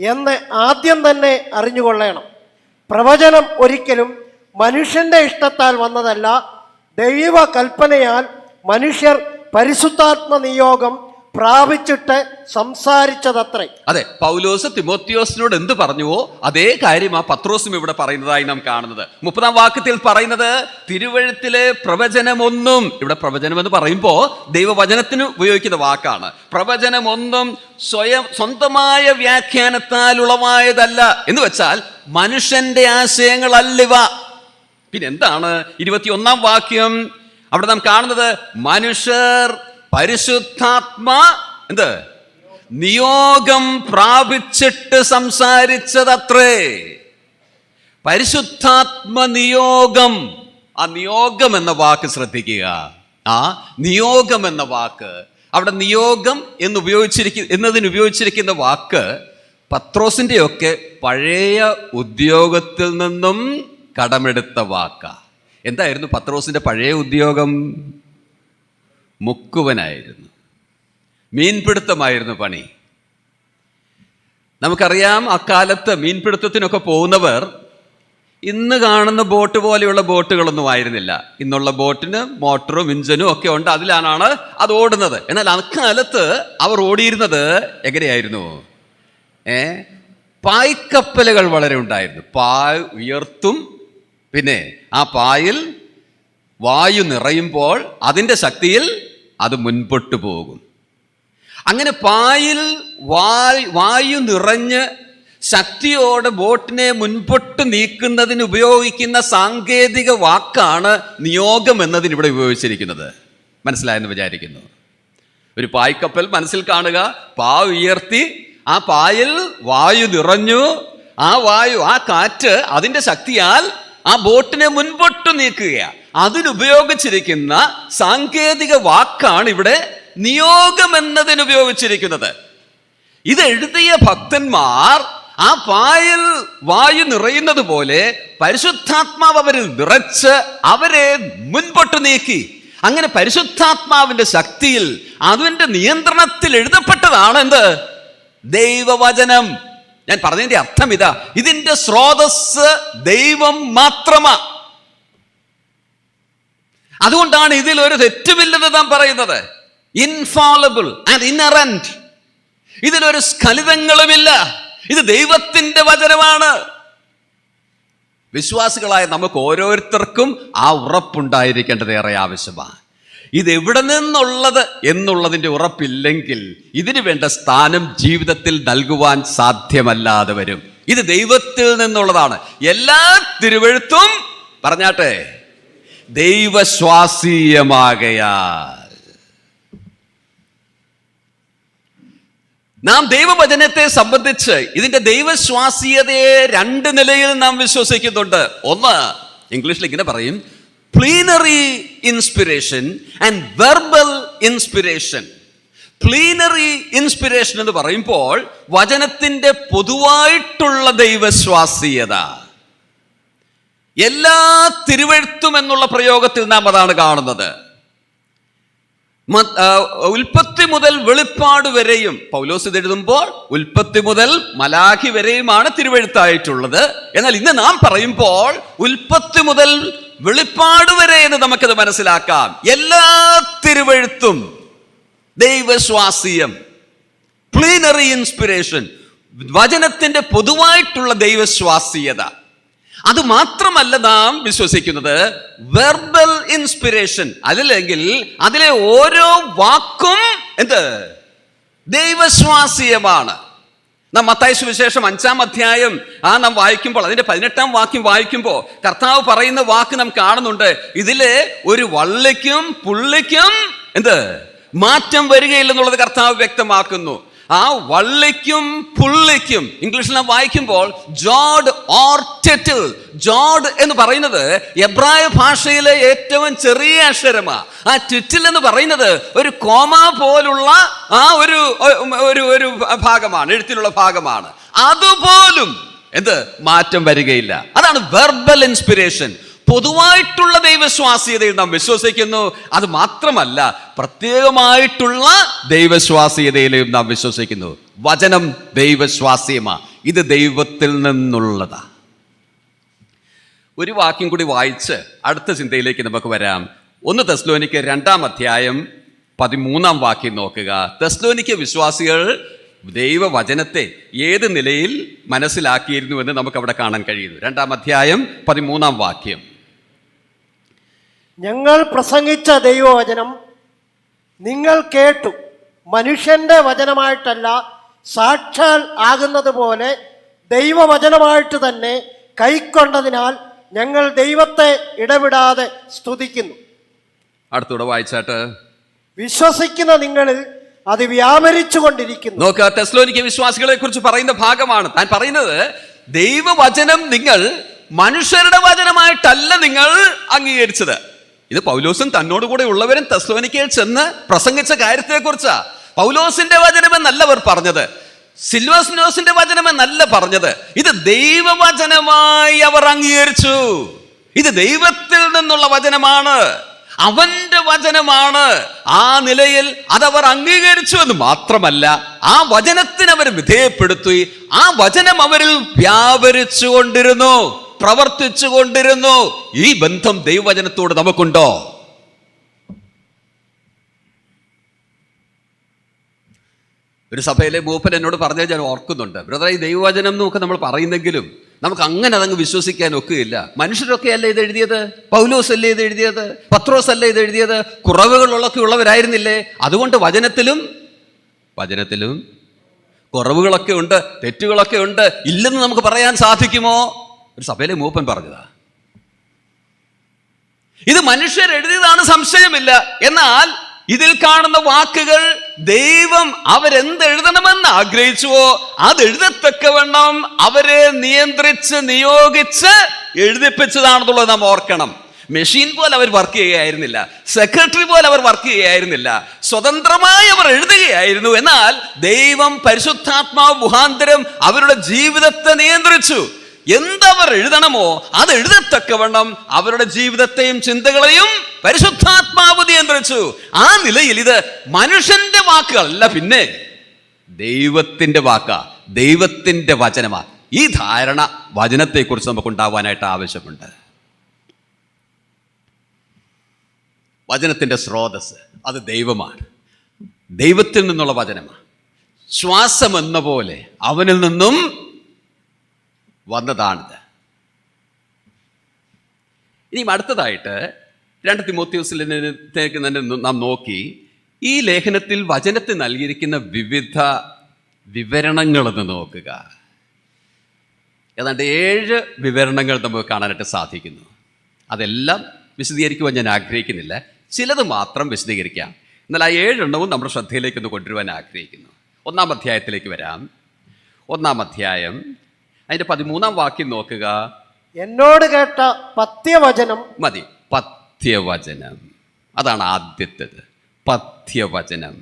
എന്ന് ആദ്യം തന്നെ അറിഞ്ഞുകൊള്ളണം. പ്രവചനം ഒരിക്കലും മനുഷ്യന്റെ ഇഷ്ടത്താൽ വന്നതല്ല, ദൈവ കൽപ്പനയാൽ മനുഷ്യർ പരിശുദ്ധാത്മ നിയോഗം പ്രാപിച്ചിട്ട് സംസാരിച്ചതത്രേ. അതെ, പൗലോസ് തിമോത്തിയോസിനോട് എന്ത് പറഞ്ഞുവോ അതേ കാര്യം ആ പത്രോസും ഇവിടെ പറയുന്നതായി നാം കാണുന്നത്. 30-ാം വാക്യത്തിൽ പറയുന്നത് തിരുവഴുത്തിലെ പ്രവചനമൊന്നും, ഇവിടെ പ്രവചനം എന്ന് പറയുമ്പോൾ ദൈവവചനത്തിന് ഉപയോഗിക്കുന്ന വാക്കാണ്. പ്രവചനമൊന്നും സ്വന്തമായ വ്യാഖ്യാനത്താൽ ഉളവായതല്ല എന്ന് വെച്ചാൽ മനുഷ്യന്റെ ആശയങ്ങളല്ലിവ. പിന്നെ എന്താണ് 21-ാം വാക്യം? അവിടെ നാം കാണുന്നത് മനുഷ്യർ പരിശുദ്ധാത്മ നിയോഗം പ്രാപിച്ചിട്ട് സംസാരിച്ചതത്രേ. പരിശുദ്ധാത്മ നിയോഗം. ആ നിയോഗം എന്ന വാക്ക് ശ്രദ്ധിക്കുക. ആ നിയോഗം എന്ന വാക്ക്, അവിടെ നിയോഗം എന്നതിന് ഉപയോഗിച്ചിരിക്കുന്ന വാക്ക് പത്രോസിൻ്റെയൊക്കെ പഴയ ഉദ്യോഗത്തിൽ നിന്നും കടമെടുത്ത വാക്ക. എന്തായിരുന്നു പത്രോസിന്റെ പഴയ ഉദ്യോഗം? മുക്കുവനായിരുന്നു, മീൻപിടുത്തമായിരുന്നു പണി. നമുക്കറിയാം, അക്കാലത്ത് മീൻപിടുത്തത്തിനൊക്കെ പോകുന്നവർ ഇന്ന് കാണുന്ന ബോട്ട് പോലെയുള്ള ബോട്ടുകളൊന്നും ആയിരുന്നില്ല. ഇന്നുള്ള ബോട്ടിന് മോട്ടറും ഇഞ്ചനും ഒക്കെ ഉണ്ട്, അതിലാണ് അത് ഓടുന്നത്. എന്നാൽ അക്കാലത്ത് അവർ ഓടിയിരുന്നത് എങ്ങനെയായിരുന്നു? പായ്ക്കപ്പലുകൾ വളരെ ഉണ്ടായിരുന്നു. പായ് ഉയർത്തും, പിന്നെ ആ പായിൽ വായു നിറയുമ്പോൾ അതിൻ്റെ ശക്തിയിൽ അത് മുൻപോട്ട് പോകും. അങ്ങനെ പായിൽ വായു നിറഞ്ഞ് ശക്തിയോടെ ബോട്ടിനെ മുൻപോട്ട് നീക്കുന്നതിന് ഉപയോഗിക്കുന്ന സാങ്കേതിക വാക്കാണ് നിയോഗം എന്നതിന് ഇവിടെ ഉപയോഗിച്ചിരിക്കുന്നത്. മനസ്സിലായെന്ന് വിചാരിക്കുന്നു. ഒരു പായ്ക്കപ്പൽ മനസ്സിൽ കാണുക. പാ ഉയർത്തി, ആ പായിൽ വായു നിറഞ്ഞു, ആ കാറ്റ് അതിൻ്റെ ശക്തിയാൽ ആ ബോട്ടിനെ മുൻപോട്ട് നീക്കുകയാണ്. അതിനുപയോഗിച്ചിരിക്കുന്ന സാങ്കേതിക വാക്കാണ് ഇവിടെ നിയോഗം എന്നതിന് ഉപയോഗിച്ചിരിക്കുന്നത്. ഇത് എഴുതിയ ഭക്തന്മാർ ആ പായിൽ വായു നിറയുന്നത് പോലെ പരിശുദ്ധാത്മാവ് അവരിൽ നിറച്ച് അവരെ മുൻപോട്ട് നീക്കി. അങ്ങനെ പരിശുദ്ധാത്മാവിന്റെ ശക്തിയിൽ, അതിന്റെ നിയന്ത്രണത്തിൽ എഴുതപ്പെട്ടതാണ് എന്ത്? ദൈവവചനം. ഞാൻ പറഞ്ഞതിന്റെ അർത്ഥം ഇതാ, ഇതിന്റെ സ്രോതസ് ദൈവം മാത്രമാ. അതുകൊണ്ടാണ് ഇതിൽ ഒരു തെറ്റുമില്ലെന്ന് നാം പറയുന്നത്. ഇൻഫാളിബിൾ ആൻഡ് ഇനറന്റ്. ഇതിലൊരു സ്ഖലിതങ്ങളുമില്ല. ഇത് ദൈവത്തിന്റെ വചനമാണ്. വിശ്വാസികളായ നമുക്ക് ഓരോരുത്തർക്കും ആ ഉറപ്പുണ്ടായിരിക്കേണ്ടത് ഏറെ ആവശ്യമാണ്. ഇത് എവിടെ നിന്നുള്ളത് എന്നുള്ളതിൻ്റെ ഉറപ്പില്ലെങ്കിൽ ഇതിനു വേണ്ട സ്ഥാനം ജീവിതത്തിൽ നൽകുവാൻ സാധ്യമല്ലാതെ വരും. ഇത് ദൈവത്തിൽ നിന്നുള്ളതാണ്. എല്ലാ തിരുവെഴുത്തും പറഞ്ഞാട്ടെ ദൈവശ്വാസീയമാകയാൽ നാം ദൈവവചനത്തെ സംബന്ധിച്ച് ഇതിന്റെ ദൈവശ്വാസീയതയെ 2 നിലയിൽ നാം വിശ്വസിക്കുന്നുണ്ട്. ഒന്ന്, ഇംഗ്ലീഷിൽ ഇങ്ങനെ പറയും, plenary inspiration and verbal inspiration. Plenary inspiration എന്ന് പറയുമ്പോൾ വചനത്തിന്റെ പൊതുവായിട്ടുള്ള ദൈവശ്വാസീയത. എല്ലാ തിരുവെഴുത്തും എന്നുള്ള പ്രയോഗത്തിൽ നാം അതാണ് കാണുന്നത്. ഉൽപ്പത്തി മുതൽ വെളിപ്പാട് വരെയും പൗലോസ് ഇത് എഴുതുമ്പോൾ ഉൽപ്പത്തി മുതൽ മലാഖി വരെയുമാണ് തിരുവെഴുത്തായിട്ടുള്ളത്. എന്നാൽ ഇന്ന് നാം പറയുമ്പോൾ ഉൽപ്പത്തി മുതൽ വെളിപ്പാട് വരെ എന്ന് നമുക്കത് മനസ്സിലാക്കാം. എല്ലാ തിരുവെഴുത്തും ദൈവശ്വാസീയം, പ്ലീനറി ഇൻസ്പിരേഷൻ, വചനത്തിന്റെ പൊതുവായിട്ടുള്ള ദൈവശ്വാസീയത. അത് മാത്രമല്ല നാം വിശ്വസിക്കുന്നത് വെർബൽ ഇൻസ്പിരേഷൻ. അതിലെങ്കിൽ അതിലെ ഓരോ വാക്കും ദൈവശ്വാസീയമാണ്. നാം മത്തായി സുവിശേഷം 5-ാം അധ്യായം നാം വായിക്കുമ്പോൾ അതിന്റെ 18-ാം വാക്യം വായിക്കുമ്പോൾ കർത്താവ് പറയുന്ന വാക്ക് നാം കാണുന്നുണ്ട്. ഇതിലെ ഒരു വള്ളിക്കും പുള്ളിക്കും മാറ്റം വരികയില്ലെന്നുള്ളത് കർത്താവ് വ്യക്തമാക്കുന്നു. ആ വള്ളിക്കും പുള്ളിക്കും ഇംഗ്ലീഷിൽ നാം വായിക്കുമ്പോൾ ജോഡ് ഓർ ടെറ്റിൽ. ജോഡ് എന്ന് പറയുന്നത് എബ്രായ ഭാഷയിലെ ഏറ്റവും ചെറിയ അക്ഷരമാണ്. ആ ടെറ്റിൽ എന്ന് പറയുന്നത് ഒരു കോമ പോലുള്ള ഒരു ഭാഗമാണ്, എഴുത്തിലുള്ള ഭാഗമാണ്. അതുപോലും എന്ത് മാറ്റം വരികയില്ല. അതാണ് വെർബൽ ഇൻസ്പിരേഷൻ. പൊതുവായിട്ടുള്ള ദൈവശ്വാസീയതയിൽ നാം വിശ്വസിക്കുന്നു. അത് മാത്രമല്ല, പ്രത്യേകമായിട്ടുള്ള ദൈവശ്വാസീയതയിലും നാം വിശ്വസിക്കുന്നു. വചനം ദൈവശ്വാസീയമാ, ഇത് ദൈവത്തിൽ നിന്നുള്ളതാ. ഒരു വാക്യം കൂടി വായിച്ച് അടുത്ത ചിന്തയിലേക്ക് നമുക്ക് വരാം. 1 തെസ്സലോനിക്ക 2-ാം അധ്യായം 13-ാം വാക്യം നോക്കുക. തെസ്സലോനിക്ക വിശ്വാസികൾ ദൈവവചനത്തെ ഏത് നിലയിൽ മനസ്സിലാക്കിയിരുന്നു എന്ന് നമുക്ക് അവിടെ കാണാൻ കഴിയുന്നു. 2-ാം അധ്യായം 13-ാം വാക്യം. ഞങ്ങൾ പ്രസംഗിച്ച ദൈവവചനം നിങ്ങൾ കേട്ടു, മനുഷ്യന്റെ വചനമായിട്ടല്ല, സാക്ഷാൽ ആകുന്നത് പോലെ ദൈവവചനമായിട്ട് തന്നെ കൈക്കൊണ്ടതിനാൽ ഞങ്ങൾ ദൈവത്തെ ഇടവിടാതെ സ്തുതിക്കുന്നു. അടുത്തൂടെ വായിച്ചാട്ട്. വിശ്വസിക്കുന്ന നിങ്ങളിൽ അത് വ്യാപരിച്ചു കൊണ്ടിരിക്കുന്നു. നോക്കുക, തെസ്സലോനിക്ക വിശ്വാസികളെ കുറിച്ച് പറയുന്ന ഭാഗമാണ് താൻ പറയുന്നത്. ദൈവവചനം നിങ്ങൾ മനുഷ്യരുടെ വചനമായിട്ടല്ല നിങ്ങൾ അംഗീകരിച്ചത്. ഇത് പൗലോസും തന്നോടുകൂടെ ഉള്ളവരും തെസ്സലോനിക്കയിൽ ചെന്ന് പ്രസംഗിച്ച കാര്യത്തെക്കുറിച്ചാ. പൗലോസിന്റെ വചനമെന്നല്ല അവർ പറഞ്ഞത്, സിൽവാസിനോസിന്റെ വചനമെന്നല്ല പറഞ്ഞത്. ഇത് ദൈവവചനമായി അവർ അംഗീകരിച്ചു. ഇത് ദൈവത്തിൽ നിന്നുള്ള വചനമാണ്, അവന്റെ വചനമാണ്. ആ നിലയിൽ അതവർ അംഗീകരിച്ചു എന്ന് മാത്രമല്ല, ആ വചനത്തിന് അവർ വിധേയപ്പെടുത്തി. ആ വചനം അവരിൽ വ്യാപരിച്ചു കൊണ്ടിരുന്നു, പ്രവർത്തിച്ചു കൊണ്ടിരുന്നു. ഈ ബന്ധം ദൈവവചനത്തോട് നമുക്കുണ്ടോ? ഒരു സഭയിലെ മൂപ്പൻ എന്നോട് പറഞ്ഞത് ഞാൻ ഓർക്കുന്നുണ്ട്. ബ്രദർ, ഈ ദൈവവചനം എന്നൊക്കെ നമ്മൾ പറയുന്നെങ്കിലും നമുക്ക് അങ്ങനെ അതങ്ങ് വിശ്വസിക്കാൻ ഒക്കുകയില്ല. മനുഷ്യരൊക്കെ അല്ലേ ഇത് എഴുതിയത്? പൗലോസ് അല്ലേ ഇത് എഴുതിയത്? പത്രോസ് അല്ലേ ഇത് എഴുതിയത്? കുറവുകളൊക്കെ ഉള്ളവരായിരുന്നില്ലേ? അതുകൊണ്ട് വചനത്തിലും കുറവുകളൊക്കെ ഉണ്ട്, തെറ്റുകളൊക്കെ ഉണ്ട്. ഇല്ലെന്ന് നമുക്ക് പറയാൻ സാധിക്കുമോ? ഒരു സഭയിലെ മൂപ്പൻ പറഞ്ഞതാ. ഇത് മനുഷ്യർ എഴുതിയതാണ്, സംശയമില്ല. എന്നാൽ ഇതിൽ കാണുന്ന വാക്കുകൾ ദൈവം അവരെന്തെഴുതണമെന്ന് ആഗ്രഹിച്ചുവോ അതെഴുതത്തക്കവണ്ണം അവരെ നിയന്ത്രിച്ച് നിയോഗിച്ച് എഴുതിപ്പിച്ചതാണെന്നുള്ളത് നാം ഓർക്കണം. മെഷീൻ പോലെ അവർ വർക്ക് ചെയ്യുകയായിരുന്നില്ല, സെക്രട്ടറി പോലെ അവർ വർക്ക് ചെയ്യുകയായിരുന്നില്ല, സ്വതന്ത്രമായി അവർ എഴുതുകയായിരുന്നു. എന്നാൽ ദൈവം പരിശുദ്ധാത്മാവ് മുഖാന്തരം അവരുടെ ജീവിതത്തെ നിയന്ത്രിച്ചു. എന്തവർ എഴുതണമോ അത് എഴുതത്തക്കവണ്ണം അവരുടെ ജീവിതത്തെയും ചിന്തകളെയും പരിശുദ്ധാത്മാവ് നിയന്ത്രിച്ചു. ആ നിലയിൽ ഇത് മനുഷ്യന്റെ വാക്കുകളല്ല, പിന്നെ ദൈവത്തിന്റെ വാക്കാ, ദൈവത്തിന്റെ വചനമാ. ഈ ധാരണ വചനത്തെക്കുറിച്ച് നമുക്ക് ഉണ്ടാവാനായിട്ട് ആവശ്യമുണ്ട്. വചനത്തിന്റെ സ്രോതസ് അത് ദൈവമാണ്, ദൈവത്തിൽ നിന്നുള്ള വചനമാണ്. ശ്വാസം എന്ന പോലെ അവനിൽ നിന്നും വന്നതാണിത്. ഇനി അടുത്തതായിട്ട് 2 തിമോത്തിയോസിലേക്ക് തന്നെ നാം നോക്കി ഈ ലേഖനത്തിൽ വചനത്തിൽ നൽകിയിരിക്കുന്ന വിവിധ വിവരണങ്ങളെന്ന് നോക്കുക. ഏതാണ്ട് 7 വിവരണങ്ങൾ നമുക്ക് കാണാനായിട്ട് സാധിക്കുന്നു. അതെല്ലാം വിശദീകരിക്കുവാൻ ഞാൻ ആഗ്രഹിക്കുന്നില്ല, ചിലത് മാത്രം വിശദീകരിക്കാം. എന്നാൽ ആ 7 എണ്ണവും നമ്മുടെ ശ്രദ്ധയിലേക്കൊന്ന് കൊണ്ടുവരുവാൻ ആഗ്രഹിക്കുന്നു. 1-ാം അധ്യായത്തിലേക്ക് വരാം. 1-ാം അധ്യായം അതിന്റെ 13-ാം വാക്യം നോക്കുക. എന്നോട് കേട്ട പഥ്യവചനം മതി. പഥ്യവചനം, അതാണ് ആദ്യത്തേത്. പഥ്യവചനം.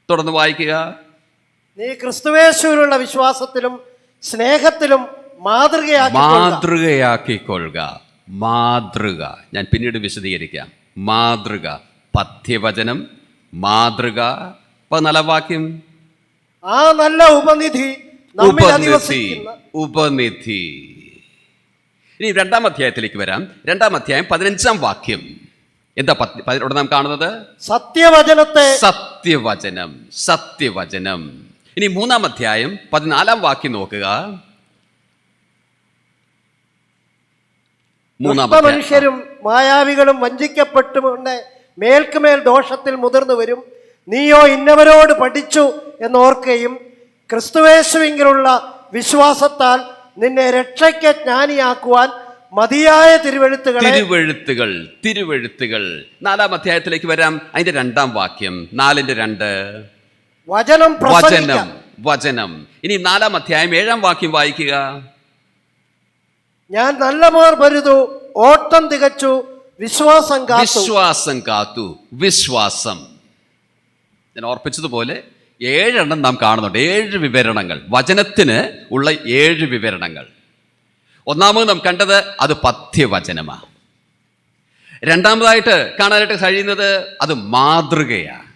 തുടർന്ന് വായിക്കുക. നീ ക്രിസ്തുവേശുവിലുള്ള വിശ്വാസത്തിലും സ്നേഹത്തിലും മാതൃകയാക്കിക്കൊള്ളുക. മാതൃക ഞാൻ പിന്നീട് വിശദീകരിക്കാം. മാതൃക, പഥ്യവചനം, മാതൃക. 14-ാം വാക്യം. ആ നല്ല ഉപനിധി. ഇനി 2-ാം അധ്യായത്തിലേക്ക് വരാം. 2-ാം അധ്യായം 15-ാം വാക്യം. എന്താ ഇവിടെ നാം കാണുന്നത്? സത്യവചനം. സത്യവചനം. ഇനി 3-ാം അധ്യായം 14-ാം വാക്യം നോക്കുക. മനുഷ്യരും മായാവികളും വഞ്ചിക്കപ്പെട്ടുകൊണ്ട് മേൽക്കുമേൽ ദോഷത്തിൽ മുതിർന്നു വരും. നീയോ ഇന്നവരോട് പഠിച്ചു എന്നോർക്കുകയും ക്രിസ്തുവേശുവിലുള്ള വിശ്വാസത്താൽ നിന്നെ രക്ഷയ്ക്ക് ജ്ഞാനിയാക്കുവാൻ മതിയായ തിരുവെഴുത്തുകൾ. 4-ാം അധ്യായത്തിലേക്ക് വരാം. അതിന്റെ 2-ാം വാക്യം. 4:2 വചനം. വചനം. ഇനി 4-ാം അധ്യായം 7-ാം വാക്യം വായിക്കുക. ഞാൻ നല്ലമാർ പരുതു, ഓട്ടം തികച്ചു, വിശ്വാസം കാത്തു. വിശ്വാസം. ഞാൻ ഓർപ്പിച്ചതുപോലെ 7 നാം കാണുന്നുണ്ട്. 7 വിവരണങ്ങൾ, വചനത്തിന് ഉള്ള 7 വിവരണങ്ങൾ. ഒന്നാമത് നാം കണ്ടത് അത് പഥ്യവചനമാണ്. രണ്ടാമതായിട്ട് കാണാനായിട്ട് കഴിയുന്നത് അത് മാതൃകയാണ്.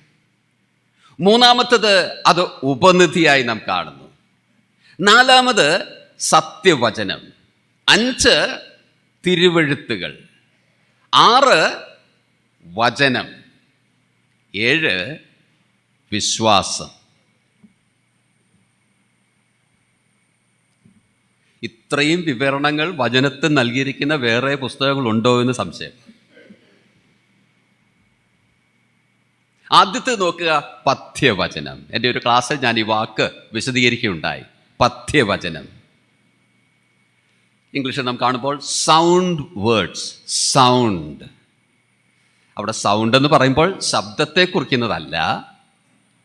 മൂന്നാമത്തത് അത് ഉപനിധിയായി നാം കാണുന്നു. നാലാമത് സത്യവചനം. 5 തിരുവെഴുത്തുകൾ. 6 വചനം. 7 വിശ്വാസം. ഇത്രയും വിവരണങ്ങൾ വചനത്തിൽ നൽകിയിരിക്കുന്ന വേറെ പുസ്തകങ്ങളുണ്ടോ എന്ന് സംശയം. ആദ്യത്തെ നോക്കുക, പഥ്യവചനം. എൻ്റെ ഒരു ക്ലാസ്സിൽ ഞാൻ ഈ വാക്ക് വിശദീകരിക്കുകയുണ്ടായി. പഥ്യവചനം. ഇംഗ്ലീഷിൽ നാം കാണുമ്പോൾ സൗണ്ട് വേർഡ്സ്. സൗണ്ട്. അവിടെ സൗണ്ട് എന്ന് പറയുമ്പോൾ ശബ്ദത്തെ കുറിക്കുന്നതല്ല.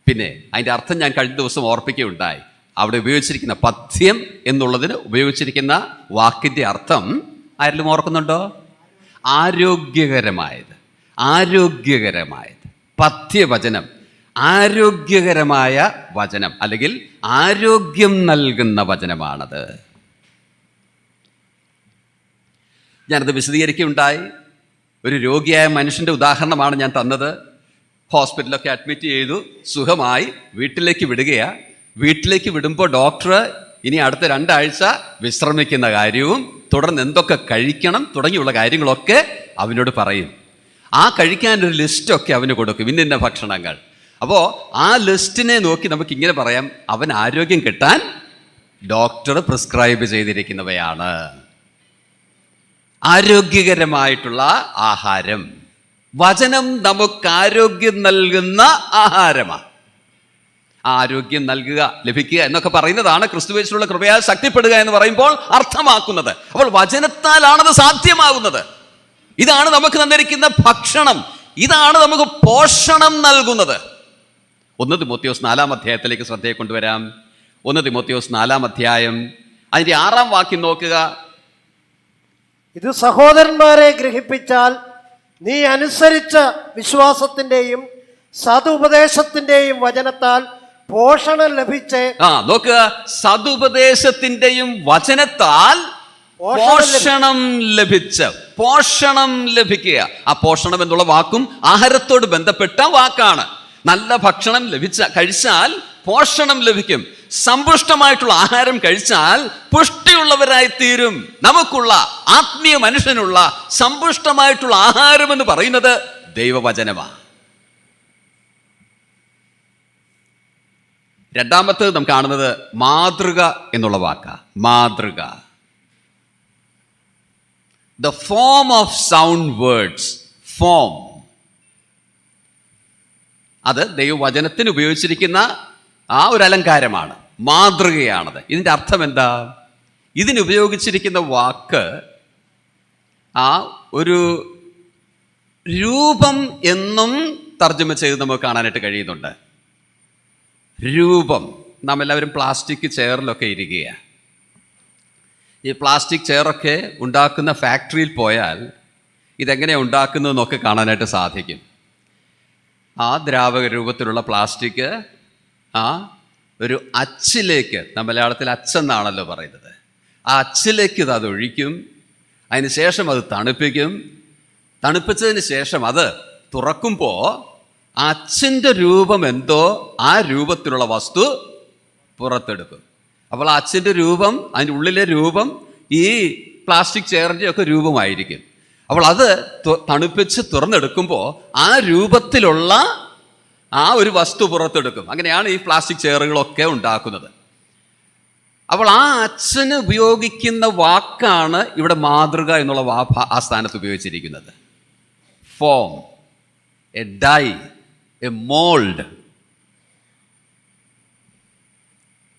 പിന്നെ അതിൻ്റെ അർത്ഥം ഞാൻ കഴിഞ്ഞ ദിവസം ഓർപ്പിക്കുകയുണ്ടായി. അവിടെ ഉപയോഗിച്ചിരിക്കുന്ന പഥ്യം എന്നുള്ളതിന് ഉപയോഗിച്ചിരിക്കുന്ന വാക്കിൻ്റെ അർത്ഥം ആരെങ്കിലും ഓർക്കുന്നുണ്ടോ? ആരോഗ്യകരമായത്. ആരോഗ്യകരമായത്. പഥ്യവചനം ആരോഗ്യകരമായ വചനം, അല്ലെങ്കിൽ ആരോഗ്യം നൽകുന്ന വചനമാണത്. ഞാനത് വിശദീകരിക്കുകയുണ്ടായി. ഒരു രോഗിയായ മനുഷ്യൻ്റെ ഉദാഹരണമാണ് ഞാൻ തന്നത്. ഹോസ്പിറ്റലൊക്കെ അഡ്മിറ്റ് ചെയ്തു, സുഖമായി വീട്ടിലേക്ക് വിടുകയാണ്. വീട്ടിലേക്ക് വിടുമ്പോൾ ഡോക്ടർ ഇനി അടുത്ത 2 ആഴ്ച വിശ്രമിക്കുന്ന കാര്യവും തുടർന്ന് എന്തൊക്കെ കഴിക്കണം തുടങ്ങിയുള്ള കാര്യങ്ങളൊക്കെ അവനോട് പറയും. ആ കഴിക്കാനൊരു ലിസ്റ്റൊക്കെ അവന് കൊടുക്കും, ഇന്ന ഭക്ഷണങ്ങൾ. അപ്പോൾ ആ ലിസ്റ്റിനെ നോക്കി നമുക്കിങ്ങനെ പറയാം, അവൻ ആരോഗ്യം കിട്ടാൻ ഡോക്ടർ പ്രിസ്ക്രൈബ് ചെയ്തിരിക്കുന്നവയാണ്. ആരോഗ്യകരമായിട്ടുള്ള ആഹാരം. വചനം നമുക്ക് ആരോഗ്യം നൽകുന്ന ആഹാരമാണ്. ആരോഗ്യം നൽകുക, ലഭിക്കുക എന്നൊക്കെ പറയുന്നതാണ് ക്രിസ്തുവേശുവിലുള്ള കൃപയാൽ ശക്തിപ്പെടുക എന്ന് പറയുമ്പോൾ അർത്ഥമാക്കുന്നത്. അപ്പോൾ വചനത്താലാണത് സാധ്യമാകുന്നത്. ഇതാണ് നമുക്ക് തന്നിരിക്കുന്ന ഭക്ഷണം. ഇതാണ് നമുക്ക് പോഷണം നൽകുന്നത്. 1 തിമോത്തിയോസ് 4-ാം അധ്യായത്തിലേക്ക് ശ്രദ്ധയെ കൊണ്ടുവരാം. 1 തിമോത്തിയോസ് 4-ാം അധ്യായം അതിൻ്റെ 6-ാം വാക്യം നോക്കുക. ഇത് സഹോദരന്മാരെ ഗ്രഹിപ്പിച്ചാൽ നീ അനുസരിച്ച വിശ്വാസത്തിന്റെയും സതുപദേശത്തിന്റെയും വചനത്താൽ പോഷണം ലഭിച്ച്. നോക്കുക, സതുപദേശത്തിന്റെയും വചനത്താൽ പോഷണം ലഭിച്ച്. പോഷണം ലഭിക്കുക. ആ പോഷണം എന്നുള്ള വാക്കും ആഹാരത്തോട് ബന്ധപ്പെട്ട വാക്കാണ്. നല്ല ഭക്ഷണം കഴിച്ചാൽ പോഷണം ലഭിക്കും. സമ്പുഷ്ടമായിട്ടുള്ള ആഹാരം കഴിച്ചാൽ പുഷ്ടിയുള്ളവരായി തീരും. നമുക്കുള്ള ആത്മീയ മനുഷ്യനുള്ള സമ്പുഷ്ടമായിട്ടുള്ള ആഹാരം എന്ന് പറയുന്നത് ദൈവവചനമാണ്. രണ്ടാമത്തേത് നാം കാണുന്നത് മാതൃക എന്നുള്ള വാക്കാ. മാതൃക. The form of sound words. Form. അത് ദൈവവചനത്തിന് ഉപയോഗിച്ചിരിക്കുന്ന ആ ഒരു അലങ്കാരമാണ്, മാതൃകയാണത്. ഇതിൻ്റെ അർത്ഥം എന്താ? ഇതിനുപയോഗിച്ചിരിക്കുന്ന വാക്ക് ആ ഒരു രൂപം എന്നും തർജ്ജമ ചെയ്ത് നമുക്ക് കാണാനായിട്ട് കഴിയുന്നുണ്ട്. രൂപം. നാം എല്ലാവരും പ്ലാസ്റ്റിക് ചെയറിലൊക്കെ ഇരിക്കുകയാണ്. ഈ പ്ലാസ്റ്റിക് ചെയറൊക്കെ ഉണ്ടാക്കുന്ന ഫാക്ടറിയിൽ പോയാൽ ഇതെങ്ങനെയാണ് ഉണ്ടാക്കുന്നതെന്നൊക്കെ കാണാനായിട്ട് സാധിക്കും. ആ ദ്രാവക രൂപത്തിലുള്ള പ്ലാസ്റ്റിക് ഒരു അച്ചിലേക്ക്, മലയാളത്തിൽ അച്ചെന്നാണല്ലോ പറയുന്നത്, ആ അച്ചിലേക്ക് അത് ഒഴിക്കും. അതിന് ശേഷം അത് തണുപ്പിക്കും. തണുപ്പിച്ചതിന് ശേഷം അത് തുറക്കുമ്പോൾ ആ അച്ചിൻ്റെ രൂപം എന്തോ ആ രൂപത്തിലുള്ള വസ്തു പുറത്തെടുക്കും. അപ്പോൾ ആ അച്ചിൻ്റെ രൂപം, അതിൻ്റെ ഉള്ളിലെ രൂപം ഈ പ്ലാസ്റ്റിക് ചെയറിൻ്റെ ഒക്കെ രൂപമായിരിക്കും. അപ്പോൾ അത് തണുപ്പിച്ച് തുറന്നെടുക്കുമ്പോൾ ആ രൂപത്തിലുള്ള ആ ഒരു വസ്തു പുറത്തെടുക്കും. അങ്ങനെയാണ് ഈ പ്ലാസ്റ്റിക് ചെയറുകളൊക്കെ ഉണ്ടാക്കുന്നത്. അപ്പോൾ ആ അച്ഛന് ഉപയോഗിക്കുന്ന വാക്കാണ് ഇവിടെ മാതൃക എന്നുള്ള ആ സ്ഥാനത്ത് ഉപയോഗിച്ചിരിക്കുന്നത്. Form, a die, a mould,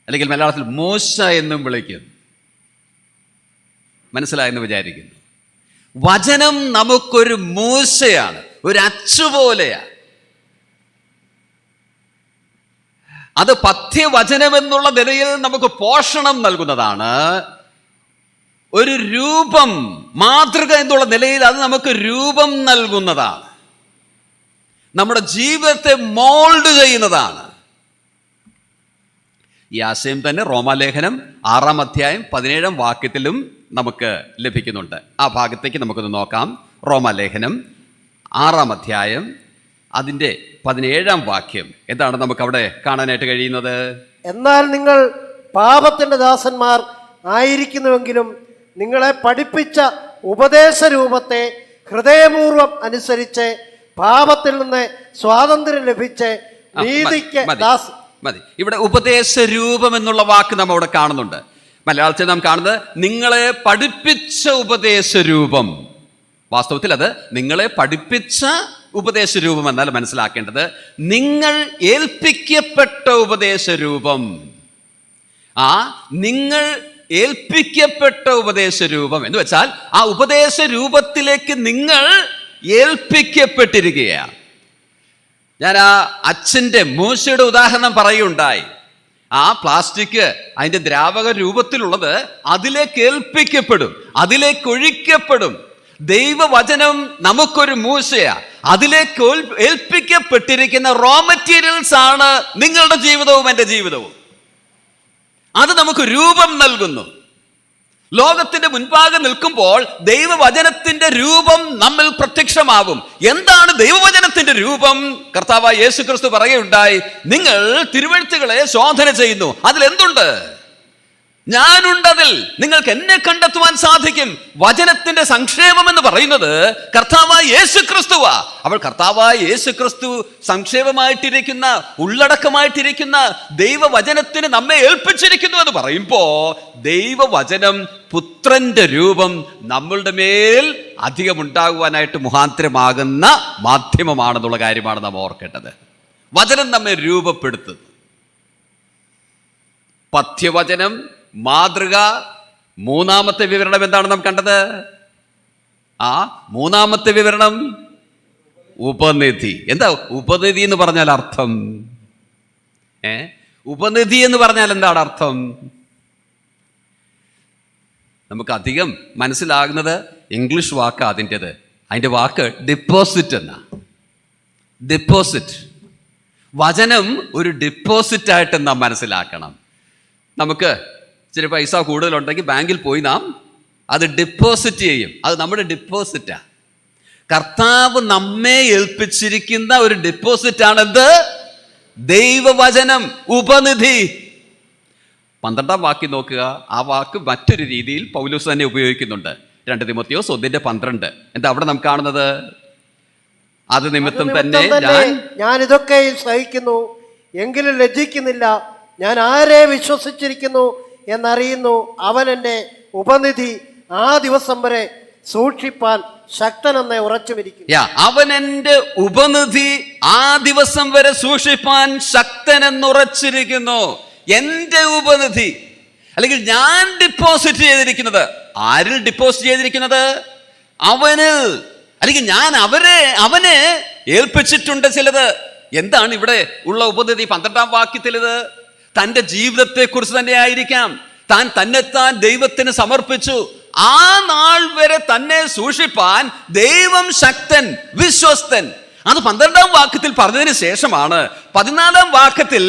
അല്ലെങ്കിൽ മലയാളത്തിൽ മൂശ എന്നും വിളിക്കും. മനസ്സിലായെന്ന് വിചാരിക്കുന്നു. വചനം നമുക്കൊരു മൂശയാണ്, ഒരു അച്ചുപോലെയാണ്. അത് പഥ്യവചനമെന്നുള്ള നിലയിൽ നമുക്ക് പോഷണം നൽകുന്നതാണ്. ഒരു രൂപം, മാതൃക എന്നുള്ള നിലയിൽ അത് നമുക്ക് രൂപം നൽകുന്നതാണ്. നമ്മുടെ ജീവിതത്തെ മോൾഡ് ചെയ്യുന്നതാണ്. ഈ ആശയം തന്നെ റോമാലേഖനം 6-ാം അധ്യായം 17-ാം വാക്യത്തിലും നമുക്ക് ലഭിക്കുന്നുണ്ട്. ആ ഭാഗത്തേക്ക് നമുക്കൊന്ന് നോക്കാം. റോമാലേഖനം 6-ാം അധ്യായം അതിൻ്റെ 17-ാം വാക്യം എന്താണ് നമുക്കവിടെ കാണാനായിട്ട് കഴിയുന്നത്? എന്നാൽ നിങ്ങൾ പാപത്തിന്റെ ദാസന്മാർ ആയിരിക്കുന്നുവെങ്കിലും നിങ്ങളെ പഠിപ്പിച്ച ഉപദേശ രൂപത്തെ ഹൃദയപൂർവം അനുസരിച്ച് പാപത്തിൽ നിന്ന് സ്വാതന്ത്ര്യം ലഭിച്ച് നീതിക്ക് മതി. ഇവിടെ ഉപദേശ രൂപം എന്നുള്ള വാക്ക് നാം അവിടെ കാണുന്നുണ്ട്. മലയാളത്തിൽ നാം കാണുന്നത് നിങ്ങളെ പഠിപ്പിച്ച ഉപദേശ രൂപം. വാസ്തവത്തിൽ അത് നിങ്ങളെ പഠിപ്പിച്ച ഉപദേശ രൂപം എന്നാൽ മനസ്സിലാക്കേണ്ടത് നിങ്ങൾ ഏൽപ്പിക്കപ്പെട്ട ഉപദേശ രൂപം. ആ നിങ്ങൾ ഏൽപ്പിക്കപ്പെട്ട ഉപദേശ രൂപം എന്ന് വെച്ചാൽ ആ ഉപദേശ രൂപത്തിലേക്ക് നിങ്ങൾ ഏൽപ്പിക്കപ്പെട്ടിരിക്കുകയാണ്. ഞാൻ ആ അച്ഛൻ്റെ മൂശയുടെ ഉദാഹരണം പറയുകയുണ്ടായി. ആ പ്ലാസ്റ്റിക് അതിൻ്റെ ദ്രാവക രൂപത്തിലുള്ളത് അതിലേക്ക് ഏൽപ്പിക്കപ്പെടും, അതിലേക്ക് ഒഴിക്കപ്പെടും. ദൈവവചനം നമുക്കൊരു മൂശയാ. അതിലേക്ക് ഏൽപ്പിക്കപ്പെട്ടിരിക്കുന്ന റോ മെറ്റീരിയൽസ് ആണ് നിങ്ങളുടെ ജീവിതവും എൻ്റെ ജീവിതവും. അത് നമുക്ക് രൂപം നൽകുന്നു. ലോകത്തിന്റെ മുൻപാകെ നിൽക്കുമ്പോൾ ദൈവവചനത്തിന്റെ രൂപം നമ്മിൽ പ്രത്യക്ഷമാകും. എന്താണ് ദൈവവചനത്തിന്റെ രൂപം? കർത്താവായ യേശുക്രിസ്തു പറയുകയുണ്ടായി, നിങ്ങൾ തിരുവെഴുത്തുകളെ ശോധന ചെയ്യുന്നു, അതിലെന്തുണ്ട്? ഞാനുണ്ടതിൽ, നിങ്ങൾക്ക് എന്നെ കണ്ടെത്തുവാൻ സാധിക്കും. വചനത്തിന്റെ സംക്ഷേപം എന്ന് പറയുന്നത് കർത്താവായ യേശുക്രിസ്തുവാ. അവൾ കർത്താവായ യേശുക്രിസ്തു സംക്ഷേപമായിട്ടിരിക്കുന്ന, ഉള്ളടക്കമായിട്ടിരിക്കുന്ന ദൈവവചനത്തിന് നമ്മെ ഏൽപ്പിച്ചിരിക്കുന്നു എന്ന് പറയുമ്പോ ദൈവവചനം പുത്രന്റെ രൂപം നമ്മളുടെ മേൽ അധികമുണ്ടാകുവാനായിട്ട് മുഖാന്തരമാകുന്ന മാധ്യമമാണെന്നുള്ള കാര്യമാണ് നാം ഓർക്കേണ്ടത്. വചനം നമ്മെ രൂപപ്പെടുത്തുന്നു. പഥ്യവചനം, മാതൃക. മൂന്നാമത്തെ വിവരണം എന്താണ് നാം കണ്ടത്? ആ മൂന്നാമത്തെ വിവരണം ഉപനിധി. എന്താ ഉപനിധി എന്ന് പറഞ്ഞാൽ അർത്ഥം? ഉപനിധി എന്ന് പറഞ്ഞാൽ എന്താണ് അർത്ഥം? നമുക്ക് അധികം മനസ്സിലാകുന്നത് ഇംഗ്ലീഷ് വാക്ക് അതിൻ്റെത്. അതിൻ്റെ വാക്ക് ഡിപ്പോസിറ്റ് എന്നാ. ഡിപ്പോസിറ്റ്. വചനം ഒരു ഡിപ്പോസിറ്റ് ആയിട്ട് നാം മനസ്സിലാക്കണം. നമുക്ക് ഇച്ചിരി പൈസ കൂടുതലുണ്ടെങ്കിൽ ബാങ്കിൽ പോയി നാം അത് ഡിപ്പോസിറ്റ് ചെയ്യും. അത് നമ്മുടെ ഡിപ്പോസിറ്റാ. കർത്താവ് നമ്മെ ഏൽപ്പിച്ചിരിക്കുന്ന ഒരു ഡിപ്പോസിറ്റാണെന്ത്? ദൈവവചനം, ഉപനിധി. 12-ാം വാക്യം നോക്കുക. ആ വാക്ക് മറ്റൊരു രീതിയിൽ പൗലോസ് തന്നെ ഉപയോഗിക്കുന്നുണ്ട്. 2 തിമോത്തിയോസ് 1:12. എന്താ അവിടെ നാം കാണുന്നത്? അത് നിമിത്തം തന്നെ ഞാൻ ഇതൊക്കെയും സഹിക്കുന്നു, എങ്കിലും ലജ്ജിക്കുന്നില്ല. ഞാൻ ആരെ വിശ്വസിച്ചിരിക്കുന്നു എന്നറിയുന്നു. അവൻ എൻ്റെ ഉപനിധി ആ ദിവസം വരെ സൂക്ഷിപ്പാൻ ശക്തനെന്ന് ഉറച്ചുമിരിക്കുന്നു. അവൻ എൻ്റെ ഉപനിധി ആ ദിവസം വരെ സൂക്ഷിപ്പാൻ ശക്തനെന്നുറച്ചിരിക്കുന്നു. എൻ്റെ ഉപനിധി, അല്ലെങ്കിൽ ഞാൻ ഡിപ്പോസിറ്റ് ചെയ്തിരിക്കുന്നത്. ആരിൽ ഡിപ്പോസിറ്റ് ചെയ്തിരിക്കുന്നത്? അവനിൽ. അല്ലെങ്കിൽ ഞാൻ അവനെ ഏൽപ്പിച്ചിട്ടുണ്ട് ചിലത്. എന്താണ് ഇവിടെ ഉള്ള ഉപനിധി? 12-ാം വാക്യത്തിലിത് തൻ്റെ ജീവിതത്തെക്കുറിച്ച് തന്നെ ആയിരിക്കാം. താൻ തന്നെത്താൻ ദൈവത്തിന് സമർപ്പിച്ചു. ആ നാൾ വരെ തന്നെ സൂക്ഷിപ്പാൻ ദൈവം ശക്തൻ, വിശ്വസ്തൻ. അത് 12-ാം വാക്യത്തിൽ പറഞ്ഞതിന് ശേഷമാണ് 14-ാം വാക്യത്തിൽ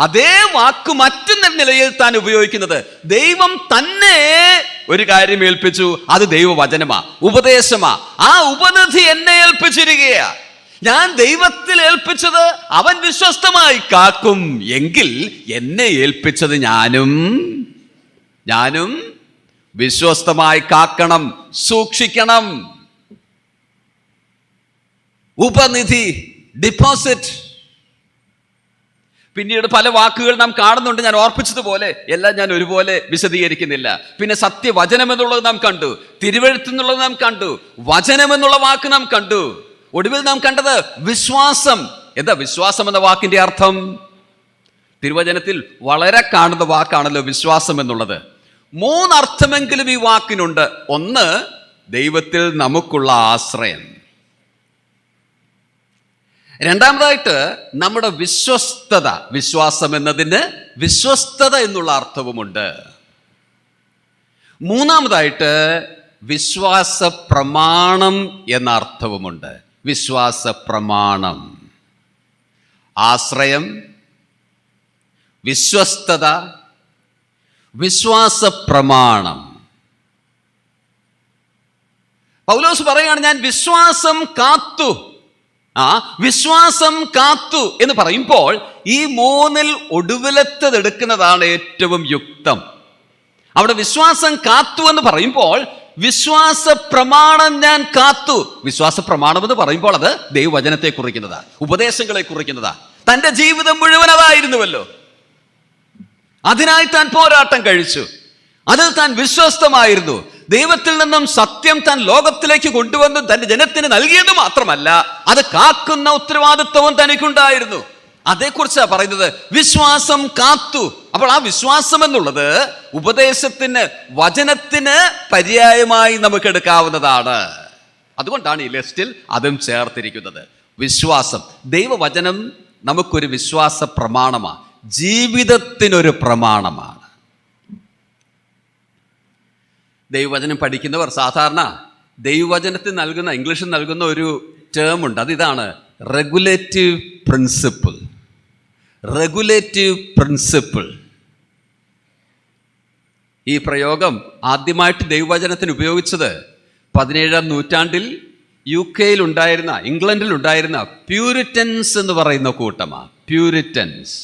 അതേ വാക്ക് മറ്റൊരു നിലയിൽ താൻ ഉപയോഗിക്കുന്നത്. ദൈവം തന്നെ ഒരു കാര്യം ഏൽപ്പിച്ചു. അത് ദൈവവചനമാ, ഉപദേശമാ. ആ ഉപനിധി എന്നെ ഏൽപ്പിച്ചിരിക്കുകയാ. ഞാൻ ദൈവത്തിൽ ഏൽപ്പിച്ചത് അവൻ വിശ്വസ്തമായി കാക്കും. എങ്കിൽ എന്നെ ഏൽപ്പിച്ചത് ഞാനും വിശ്വസ്തമായി കാക്കണം, സൂക്ഷിക്കണം. ഉപനിധി, ഡിപ്പോസിറ്റ്. പിന്നീട് പല വാക്കുകൾ നാം കാണുന്നുണ്ട്. ഞാൻ ഓർപ്പിച്ചതുപോലെ എല്ലാം ഞാൻ ഒരുപോലെ വിശദീകരിക്കുന്നില്ല. പിന്നെ സത്യവചനം എന്നുള്ളത് നാം കണ്ടു, തിരുവെഴുത്ത് എന്നുള്ളത് നാം കണ്ടു, വചനം എന്നുള്ള വാക്ക് നാം കണ്ടു. ഒടുവിൽ നാം കണ്ടത് വിശ്വാസം. എന്താ വിശ്വാസം എന്ന വാക്കിന്റെ അർത്ഥം? തിരുവചനത്തിൽ വളരെ കാണുന്ന വാക്കാണല്ലോ വിശ്വാസം എന്നുള്ളത്. 3 അർത്ഥമെങ്കിലും ഈ വാക്കിനുണ്ട്. ഒന്ന്, ദൈവത്തിൽ നമുക്കുള്ള ആശ്രയം. രണ്ടാമതായിട്ട് നമ്മുടെ വിശ്വസ്തത. വിശ്വാസം എന്നതിന് വിശ്വസ്തത എന്നുള്ള അർത്ഥവുമുണ്ട്. മൂന്നാമതായിട്ട് വിശ്വാസ പ്രമാണം എന്ന അർത്ഥവുമുണ്ട്. വിശ്വാസ പ്രമാണം. ആശ്രയം, വിശ്വസ്തത, വിശ്വാസ പ്രമാണം. പൗലോസ് പറയുകയാണ്, ഞാൻ വിശ്വാസം കാത്തു. വിശ്വാസം കാത്തു എന്ന് പറയുമ്പോൾ ഈ മൂന്നിൽ ഒടുവിലത്തതെടുക്കുന്നതാണ് ഏറ്റവും യുക്തം. അവിടെ വിശ്വാസം കാത്തു എന്ന് പറയുമ്പോൾ വിശ്വാസ പ്രമാണം ഞാൻ കാത്തു. വിശ്വാസ പ്രമാണം എന്ന് പറയുമ്പോൾ അത് ദൈവവചനത്തെ കുറിക്കുന്നതാ, ഉപദേശങ്ങളെ കുറിക്കുന്നതാ. തൻ്റെ ജീവിതം മുഴുവൻ അതായിരുന്നുവല്ലോ. അതിനായി താൻ പോരാട്ടം കഴിച്ചു, അതിൽ താൻ വിശ്വസ്തമായിരുന്നു. ദൈവത്തിൽ നിന്നും സത്യം താൻ ലോകത്തിലേക്ക് കൊണ്ടുവന്ന് തന്റെ ജനത്തിന് നൽകിയത് മാത്രമല്ല, അത് കാക്കുന്ന ഉത്തരവാദിത്വവും തനിക്കുണ്ടായിരുന്നു. അതേക്കുറിച്ചാണ് പറയുന്നത്, വിശ്വാസം കാത്തു. അപ്പോൾ ആ വിശ്വാസം എന്നുള്ളത് ഉപദേശത്തിന്, വചനത്തിന് പര്യായമായി നമുക്ക് എടുക്കാവുന്നതാണ്. അതുകൊണ്ടാണ് ഈ ലിസ്റ്റിൽ അതും ചേർത്തിരിക്കുന്നത്. വിശ്വാസം, ദൈവവചനം നമുക്കൊരു വിശ്വാസ പ്രമാണമാണ്, ജീവിതത്തിനൊരു പ്രമാണമാണ്. ദൈവവചനം പഠിക്കുന്നവർ സാധാരണ ദൈവവചനത്തിൽ നൽകുന്ന, ഇംഗ്ലീഷിൽ നൽകുന്ന ഒരു ടേം ഉണ്ട്. അതിതാണ് റെഗുലേറ്റീവ് പ്രിൻസിപ്പിൾ. Regulative principle. ഈ പ്രയോഗം ആദ്യമായിട്ട് ദൈവവചനത്തിന് ഉപയോഗിച്ചത് 17-ാം നൂറ്റാണ്ടിൽ UK-യിൽ ഉണ്ടായിരുന്ന, ഇംഗ്ലണ്ടിൽ ഉണ്ടായിരുന്ന പ്യൂരിറ്റൻസ് എന്ന് പറയുന്ന കൂട്ടമാണ്. പ്യൂരിറ്റൻസ്.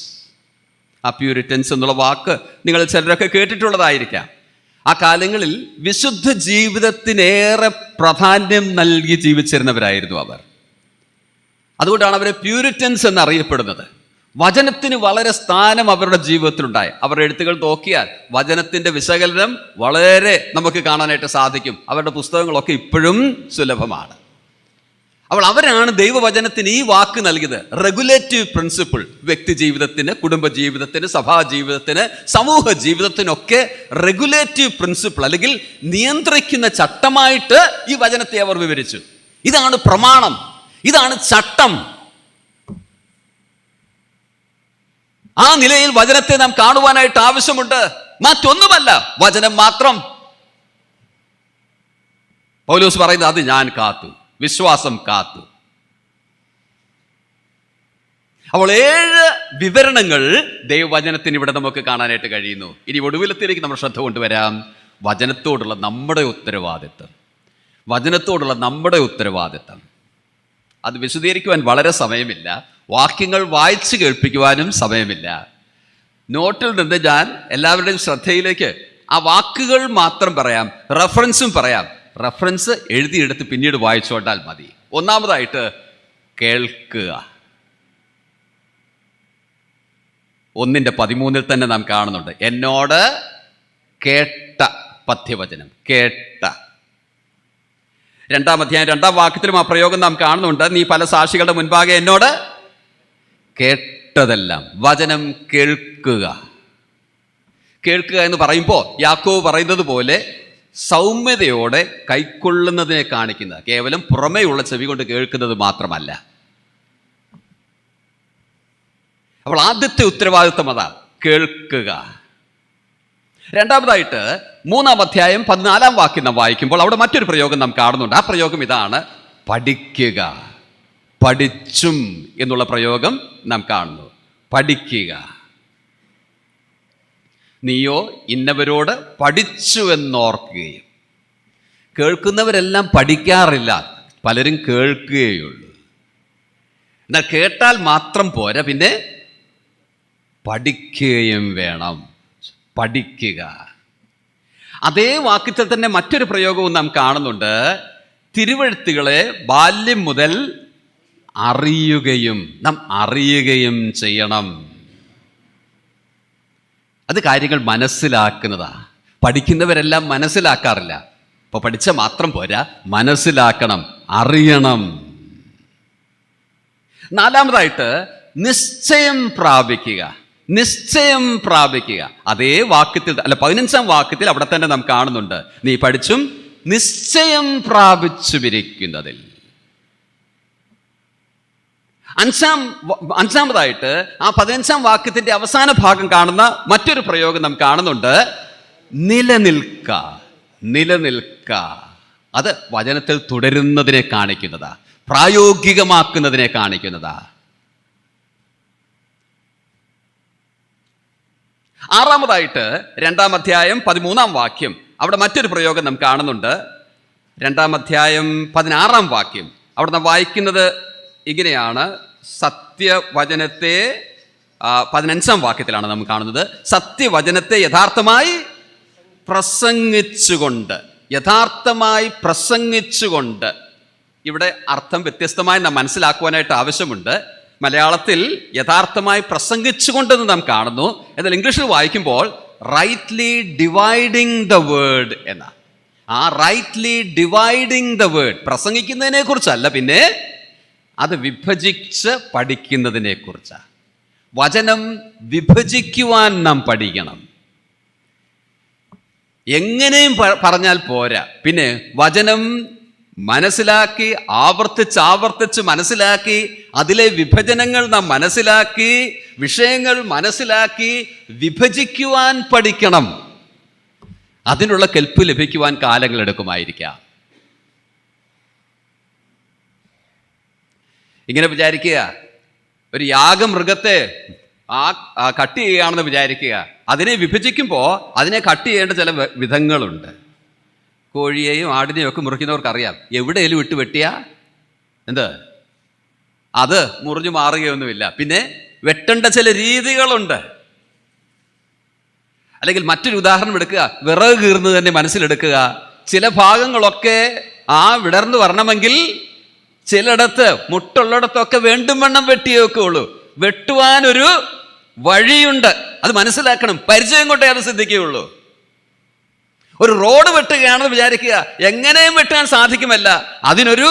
ആ പ്യൂരിറ്റൻസ് എന്നുള്ള വാക്ക് നിങ്ങൾ ചിലരൊക്കെ കേട്ടിട്ടുള്ളതായിരിക്കാം. ആ കാലങ്ങളിൽ വിശുദ്ധ ജീവിതത്തിനേറെ പ്രാധാന്യം നൽകി ജീവിച്ചിരുന്നവരായിരുന്നു അവർ. അതുകൊണ്ടാണ് അവരെ പ്യൂരിറ്റൻസ് എന്നറിയപ്പെടുന്നത്. വചനത്തിന് വളരെ സ്ഥാനം അവരുടെ ജീവിതത്തിലുണ്ടായി. അവരുടെ എഴുത്തുകൾ നോക്കിയാൽ വചനത്തിൻ്റെ വിശകലനം വളരെ നമുക്ക് കാണാനായിട്ട് സാധിക്കും. അവരുടെ പുസ്തകങ്ങളൊക്കെ ഇപ്പോഴും സുലഭമാണ്. അപ്പോൾ അവരാണ് ദൈവവചനത്തിന് ഈ വാക്ക് നൽകിയത്, റെഗുലേറ്റീവ് പ്രിൻസിപ്പിൾ. വ്യക്തി ജീവിതത്തിന്, കുടുംബ ജീവിതത്തിന്, സഭാ ജീവിതത്തിന്, സമൂഹ ജീവിതത്തിനൊക്കെ റെഗുലേറ്റീവ് പ്രിൻസിപ്പിൾ അല്ലെങ്കിൽ നിയന്ത്രിക്കുന്ന ചട്ടമായിട്ട് ഈ വചനത്തെ അവർ വിവരിച്ചു. ഇതാണ് പ്രമാണം, ഇതാണ് ചട്ടം. ആ നിലയിൽ വചനത്തെ നാം കാണുവാനായിട്ട് ആവശ്യമുണ്ട്. മറ്റൊന്നുമല്ല, വചനം മാത്രം. പൗലോസ് പറയുന്നത്, അത് ഞാൻ കാത്തു, വിശ്വാസം കാത്തു. അപ്പോൾ 7 വിവരണങ്ങൾ ദൈവവചനത്തിന് ഇവിടെ നമുക്ക് കാണാനായിട്ട് കഴിയുന്നു. ഇനി ഒടുവിലത്തിലേക്ക് നമ്മൾ ശ്രദ്ധ കൊണ്ടുവരാം. വചനത്തോടുള്ള നമ്മുടെ ഉത്തരവാദിത്വം. വചനത്തോടുള്ള നമ്മുടെ ഉത്തരവാദിത്വം അത് വിശദീകരിക്കുവാൻ വളരെ സമയമില്ല. വാക്യങ്ങൾ വായിച്ച് കേൾപ്പിക്കുവാനും സമയമില്ല. നോട്ടിൽ നിന്ന് ഞാൻ എല്ലാവരുടെയും ശ്രദ്ധയിലേക്ക് ആ വാക്കുകൾ മാത്രം പറയാം, റെഫറൻസും പറയാം. റെഫറൻസ് എഴുതിയെടുത്ത് പിന്നീട് വായിച്ചുകൊണ്ടാൽ മതി. ഒന്നാമതായിട്ട് കേൾക്കുക. 1:13 തന്നെ നാം കാണുന്നുണ്ട്, എന്നോട് കേട്ട പഥ്യവചനം. കേട്ട. 2-ാം അധ്യായം 2-ാം വാക്യത്തിലും ആ പ്രയോഗം നാം കാണുന്നുണ്ട്, നീ പല സാക്ഷികളുടെ മുൻപാകെ എന്നോട് കേട്ടതെല്ലാം. വചനം കേൾക്കുക. കേൾക്കുക എന്ന് പറയുമ്പോൾ യാക്കോബ് പറയുന്നത് പോലെ സൗമ്യതയോടെ കൈക്കൊള്ളുന്നതിനെ കാണിക്കുന്ന, കേവലം പുറമേയുള്ള ചെവി കൊണ്ട് കേൾക്കുന്നത് മാത്രമല്ല. അപ്പോൾ ആദ്യത്തെ ഉത്തരവാദിത്വം അതാ, കേൾക്കുക. രണ്ടാമതായിട്ട് 3-ാം അധ്യായം 14-ാം വാക്യം നാം വായിക്കുമ്പോൾ അവിടെ മറ്റൊരു പ്രയോഗം നാം കാണുന്നുണ്ട്. ആ പ്രയോഗം ഇതാണ്, പഠിക്കുക. പഠിച്ചും എന്നുള്ള പ്രയോഗം നാം കാണുന്നു. പഠിക്കുക. നീയോ ഇന്നവരോട് പഠിച്ചു എന്നോർക്കുകയും. കേൾക്കുന്നവരെല്ലാം പഠിക്കാറില്ല, പലരും കേൾക്കുകയുള്ളൂ. എന്നാൽ കേട്ടാൽ മാത്രം പോരാ, പിന്നെ പഠിക്കുകയും വേണം. പഠിക്കുക. അതേ വാക്യത്തിൽ തന്നെ മറ്റൊരു പ്രയോഗവും നാം കാണുന്നുണ്ട്, തിരുവെഴുത്തുകളെ ബാല്യം മുതൽ അറിയുകയും. നാം അറിയുകയും ചെയ്യണം. അത് കാര്യങ്ങൾ മനസ്സിലാക്കുന്നതാ. പഠിക്കുന്നവരെല്ലാം മനസ്സിലാക്കാറില്ല. അപ്പോൾ പഠിച്ച മാത്രം പോരാ, മനസ്സിലാക്കണം, അറിയണം. 4-മതായിട്ട് നിശ്ചയം പ്രാപിക്കുക. നിശ്ചയം പ്രാപിക്കുക. അതേ വാക്യത്തിൽ, അല്ല 15-ാം വാക്യത്തിൽ അവിടെ തന്നെ നാം കാണുന്നുണ്ട്, നീ പഠിച്ചും നിശ്ചയം പ്രാപിച്ചുമിരിക്കുന്നതിൽ. 5-മതായിട്ട് ആ 15-ാം വാക്യത്തിന്റെ അവസാന ഭാഗം കാണുന്ന മറ്റൊരു പ്രയോഗം നാം കാണുന്നുണ്ട്, നിലനിൽക്ക. നിലനിൽക്ക. അത് വചനത്തിൽ തുടരുന്നതിനെ കാണിക്കുന്നതാ, പ്രായോഗികമാക്കുന്നതിനെ കാണിക്കുന്നതാ. ആറാമതായിട്ട് 2-ാം അധ്യായം 13-ാം വാക്യം, അവിടെ മറ്റൊരു പ്രയോഗം നാം കാണുന്നുണ്ട്. 2-ാം അധ്യായം 16-ാം വാക്യം അവിടെ നാം വായിക്കുന്നത് ഇങ്ങനെയാണ്. സത്യവചനത്തെ 15-ാം വാക്യത്തിലാണ് നാം കാണുന്നത്. സത്യവചനത്തെ യഥാർത്ഥമായി പ്രസംഗിച്ചുകൊണ്ട്, യഥാർത്ഥമായി പ്രസംഗിച്ചുകൊണ്ട്. ഇവിടെ അർത്ഥം വ്യത്യസ്തമായി നാം മനസ്സിലാക്കുവാനായിട്ട് ആവശ്യമുണ്ട്. മലയാളത്തിൽ യഥാർത്ഥമായി പ്രസംഗിച്ചുകൊണ്ടെന്ന് നാം കാണുന്നു. എന്നാൽ ഇംഗ്ലീഷിൽ വായിക്കുമ്പോൾ റൈറ്റ്ലി ഡിവൈഡിങ് ദ വേർഡ് എന്ന. ആ റൈറ്റ്ലി ഡിവൈഡിങ് ദ വേർഡ് പ്രസംഗിക്കുന്നതിനെ കുറിച്ചല്ല, പിന്നെ അത് വിഭജിച്ച് പഠിക്കുന്നതിനെ കുറിച്ചാണ്. വചനം വിഭജിക്കുവാൻ നാം പഠിക്കണം. എങ്ങനെയും പറഞ്ഞാൽ പോരാ, പിന്നെ വചനം മനസ്സിലാക്കി ആവർത്തിച്ച് മനസ്സിലാക്കി അതിലെ വിഭജനങ്ങൾ നാം മനസ്സിലാക്കി വിഷയങ്ങൾ മനസ്സിലാക്കി വിഭജിക്കുവാൻ പഠിക്കണം. അതിനുള്ള കെൽപ്പ് ലഭിക്കുവാൻ കാലങ്ങൾ എടുക്കുമായിരിക്കാം. ഇങ്ങനെ വിചാരിക്കുക, ഒരു യാഗമൃഗത്തെ കട്ട് ചെയ്യുകയാണെന്ന് വിചാരിക്കുക. അതിനെ വിഭജിക്കുമ്പോൾ അതിനെ കട്ട് ചെയ്യേണ്ട ചില വിധങ്ങളുണ്ട്. കോഴിയെയും ആടിനെയും ഒക്കെ മുറിക്കുന്നവർക്കറിയാം, എവിടെയെങ്കിലും ഇട്ട് വെട്ടിയാ അത് മുറിഞ്ഞു മാറുകയൊന്നുമില്ല. പിന്നെ വെട്ടേണ്ട ചില രീതികളുണ്ട്. അല്ലെങ്കിൽ മറ്റൊരു ഉദാഹരണം എടുക്കുക, വിറക് കീറുന്നത് തന്നെ മനസ്സിലെടുക്കുക. ചില ഭാഗങ്ങളൊക്കെ വിടർന്നു വരണമെങ്കിൽ ചിലയിടത്ത് മുട്ടുള്ളിടത്തൊക്കെ വേണ്ടും വണ്ണം വെട്ടിയൊക്കെ ഉള്ളൂ. വെട്ടുവാനൊരു വഴിയുണ്ട്, അത് മനസ്സിലാക്കണം. പരിചയം കൊണ്ടേ അത് സിദ്ധിക്കുകയുള്ളൂ. ഒരു റോഡ് വെട്ടുകയാണെന്ന് വിചാരിക്കുക, എങ്ങനെയും വെട്ടാൻ സാധിക്കുമല്ല, അതിനൊരു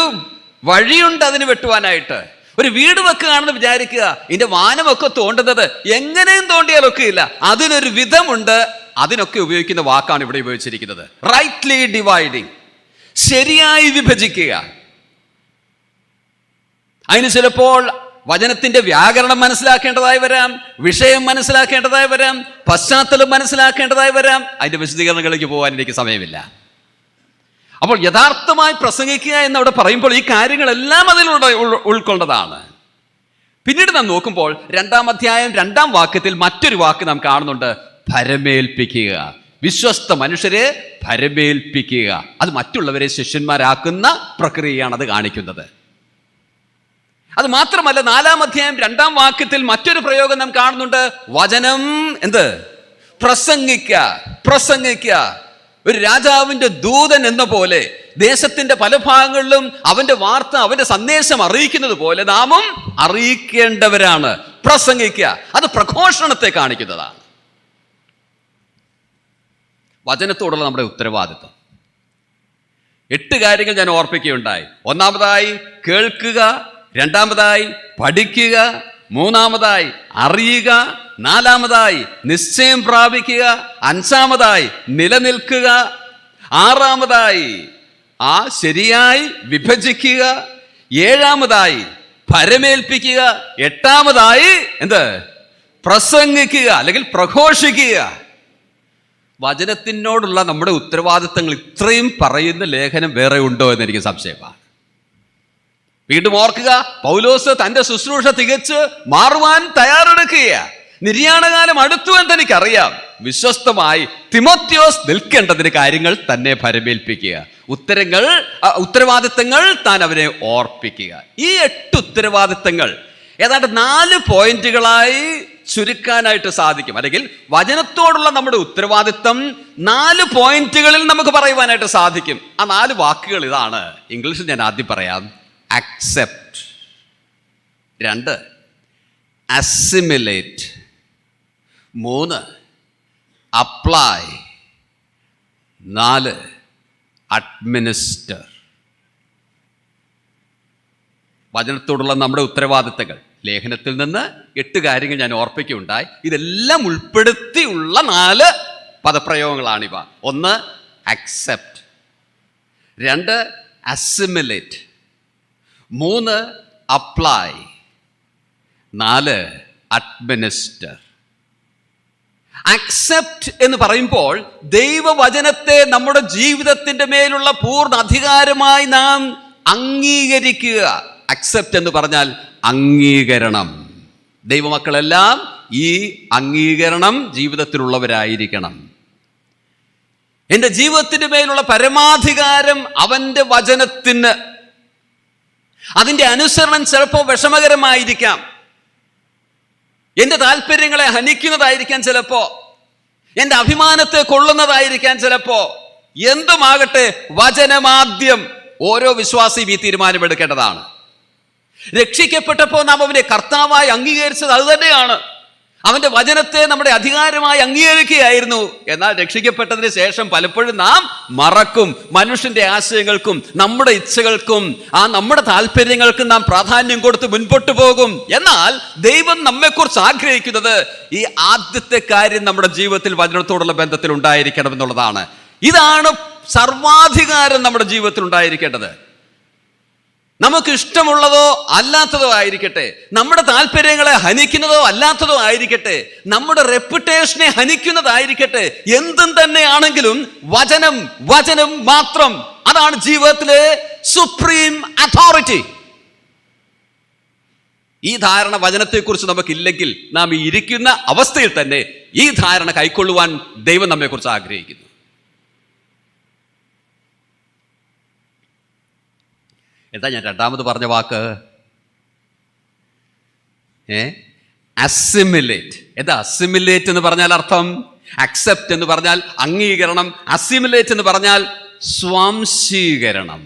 വഴിയുണ്ട് അതിന് വെട്ടുവാനായിട്ട്. ഒരു വീട് വെക്കുകയാണെന്ന് വിചാരിക്കുക, ഇതിന്റെ വാനമൊക്കെ തോണ്ടുന്നത് എങ്ങനെയും തോണ്ടിയാലൊക്കെ ഇല്ല, അതിനൊരു വിധമുണ്ട്. അതിനൊക്കെ ഉപയോഗിക്കുന്ന വാക്കാണ് ഇവിടെ ഉപയോഗിച്ചിരിക്കുന്നത്. റൈറ്റ്ലി ഡിവൈഡിങ്, ശരിയായി വിഭജിക്കുക. അതിന് ചിലപ്പോൾ വചനത്തിന്റെ വ്യാകരണം മനസ്സിലാക്കേണ്ടതായി വരാം, വിഷയം മനസ്സിലാക്കേണ്ടതായി വരാം, പശ്ചാത്തലം മനസ്സിലാക്കേണ്ടതായി വരാം. അതിന്റെ വിശദീകരണങ്ങളിലേക്ക് പോകാൻ എനിക്ക് സമയമില്ല. അപ്പോൾ യഥാർത്ഥമായി പ്രസംഗിക്കുക എന്നവിടെ പറയുമ്പോൾ ഈ കാര്യങ്ങളെല്ലാം അതിലൂടെ ഉൾക്കൊണ്ടതാണ്. പിന്നീട് നാം നോക്കുമ്പോൾ 2-ാം അധ്യായം 2-ാം വാക്യത്തിൽ മറ്റൊരു വാക്ക് നാം കാണുന്നുണ്ട്, ഭരമേൽപ്പിക്കുക. വിശ്വസ്ത മനുഷ്യരെ ഭരമേൽപ്പിക്കുക. അത് മറ്റുള്ളവരെ ശിഷ്യന്മാരാക്കുന്ന പ്രക്രിയയാണ് അത് കാണിക്കുന്നത്. അത് മാത്രമല്ല, 4-ാം അധ്യായം 2-ാം വാക്യത്തിൽ മറ്റൊരു പ്രയോഗം നാം കാണുന്നുണ്ട്. വചനം പ്രസംഗിക്കുക. ഒരു രാജാവിന്റെ ദൂതൻ എന്ന പോലെ ദേശത്തിന്റെ പല ഭാഗങ്ങളിലും അവന്റെ വാർത്ത, അവന്റെ സന്ദേശം അറിയിക്കുന്നത് പോലെ നാമും അറിയിക്കേണ്ടവരാണ്. പ്രസംഗിക്കുക, അത് പ്രഘോഷണത്തെ കാണിക്കുന്നതാണ്. വചനത്തോടുള്ള നമ്മുടെ ഉത്തരവാദിത്വം 8 കാര്യങ്ങൾ ഞാൻ ഓർപ്പിക്കുകയുണ്ടായി. ഒന്നാമതായി കേൾക്കുക, 2-ാമതായി പഠിക്കുക, 3-ാമതായി അറിയുക, 4-ാമതായി നിശ്ചയം പ്രാപിക്കുക, 5-ാമതായി നിലനിൽക്കുക, 6-ാമതായി ശരിയായി വിഭജിക്കുക, 7-ാമതായി ഭരമേൽപ്പിക്കുക, 8-ാമതായി പ്രസംഗിക്കുക അല്ലെങ്കിൽ പ്രഘോഷിക്കുക. വചനത്തിനോടുള്ള നമ്മുടെ ഉത്തരവാദിത്തങ്ങൾ ഇത്രയും പറയുന്ന ലേഖനം വേറെ ഉണ്ടോ എന്ന് എനിക്ക് സംശയമാണ്. വീണ്ടും ഓർക്കുക, പൗലോസ് തന്റെ ശുശ്രൂഷ തികച്ച് മാറുവാൻ തയ്യാറെടുക്കുക. നിര്യാണകാലം അടുത്തു എന്ന് എനിക്കറിയാം. വിശ്വസ്തമായി തിമോത്തിയോസ് നിൽക്കേണ്ടതിന് കാര്യങ്ങൾ തന്നെ ഭരമേൽപ്പിക്കുക. ഉത്തരവാദിത്തങ്ങൾ താൻ അവനെ ഓർപ്പിക്കുക. ഈ 8 ഉത്തരവാദിത്തങ്ങൾ ഏതാണ്ട് 4 പോയിന്റുകളായി ചുരുക്കാനായിട്ട് സാധിക്കും. അല്ലെങ്കിൽ വചനത്തോടുള്ള നമ്മുടെ ഉത്തരവാദിത്തം 4 പോയിന്റുകളിൽ നമുക്ക് പറയുവാനായിട്ട് സാധിക്കും. ആ 4 വാക്കുകൾ ഇതാണ്. ഇംഗ്ലീഷിൽ ഞാൻ ആദ്യം പറയാം. Accept, 2 assimilate, 3 apply, 4 administer. വചനത്തോടുള്ള നമ്മുടെ ഉത്തരവാദിത്തങ്ങൾ ലേഖനത്തിൽ നിന്ന് 8 കാര്യങ്ങൾ ഞാൻ ഓർപ്പിക്കുകയുണ്ടായി. ഇതെല്ലാം ഉൾപ്പെടുത്തിയുള്ള 4 പദപ്രയോഗങ്ങളാണിവ. 1 accept, 2 assimilate, 3 apply, 4 administer. Accept എന്ന് പറയുമ്പോൾ ദൈവവചനത്തെ നമ്മുടെ ജീവിതത്തിന്റെ മേലുള്ള പൂർണ്ണ അധികാരമായി നാം അംഗീകരിക്കുക. അക്സെപ്റ്റ് എന്ന് പറഞ്ഞാൽ അംഗീകരണം. ദൈവമക്കളെല്ലാം ഈ അംഗീകരണം ജീവിതത്തിലുള്ളവരായിരിക്കണം. എൻ്റെ ജീവിതത്തിന്റെ മേലുള്ള പരമാധികാരം അവൻ്റെ വചനത്തിന്. അതിൻ്റെ അനുസരണം ചിലപ്പോൾ വിഷമകരമായിരിക്കാം, എൻ്റെ താല്പര്യങ്ങളെ ഹനിക്കുന്നതായിരിക്കാം, ചിലപ്പോ എൻ്റെ അഭിമാനത്തെ കൊള്ളുന്നതായിരിക്കാം, ചിലപ്പോ എന്തുമാകട്ടെ, വചനമാദ്യം. ഓരോ വിശ്വാസിയും ഈ തീരുമാനമെടുക്കേണ്ടതാണ്. രക്ഷിക്കപ്പെട്ടപ്പോൾ നാം അവനെ കർത്താവായി അംഗീകരിച്ചത് അതുതന്നെയാണ്. അവന്റെ വചനത്തെ നമ്മുടെ അധികാരമായി അംഗീകരിക്കുകയായിരുന്നു. എന്നാൽ രക്ഷിക്കപ്പെട്ടതിന് ശേഷം പലപ്പോഴും നാം മറക്കും. മനുഷ്യന്റെ ആശയങ്ങൾക്കും നമ്മുടെ ഇച്ഛകൾക്കും നമ്മുടെ താല്പര്യങ്ങൾക്കും നാം പ്രാധാന്യം കൊടുത്ത് മുൻപോട്ട് പോകും. എന്നാൽ ദൈവം നമ്മെക്കുറിച്ച് ആഗ്രഹിക്കുന്നത് ഈ ആദ്യത്തെ കാര്യം നമ്മുടെ ജീവിതത്തിൽ വചനത്തോടുള്ള ബന്ധത്തിൽ ഉണ്ടായിരിക്കണം എന്നുള്ളതാണ്. ഇതാണ് സർവാധികാരം നമ്മുടെ ജീവിതത്തിൽ ഉണ്ടായിരിക്കേണ്ടത്. നമുക്ക് ഇഷ്ടമുള്ളതോ അല്ലാത്തതോ ആയിരിക്കട്ടെ, നമ്മുടെ താല്പര്യങ്ങളെ ഹനിക്കുന്നതോ അല്ലാത്തതോ ആയിരിക്കട്ടെ, നമ്മുടെ റെപ്യൂട്ടേഷനെ ഹനിക്കുന്നതായിരിക്കട്ടെ, എന്തും തന്നെയാണെങ്കിലും വചനം വചനം മാത്രം. അതാണ് ജീവിതത്തിലെ സുപ്രീം അതോറിറ്റി. ഈ ധാരണ വചനത്തെക്കുറിച്ച് നമുക്കില്ലെങ്കിൽ നാം ഈ ഇരിക്കുന്ന അവസ്ഥയിൽ തന്നെ ഈ ധാരണ കൈക്കൊള്ളുവാൻ ദൈവം നമ്മെക്കുറിച്ച് ആഗ്രഹിക്കുന്നു. എന്താ ഞാൻ രണ്ടാമത് പറഞ്ഞ വാക്ക്? അസിമിലേറ്റ്. എന്താ അസിമിലേറ്റ് എന്ന് പറഞ്ഞാൽ അർത്ഥം? അക്സെപ്റ്റ് എന്ന് പറഞ്ഞാൽ അംഗീകരണം. അസിമിലേറ്റ് എന്ന് പറഞ്ഞാൽ സ്വാംശീകരണം.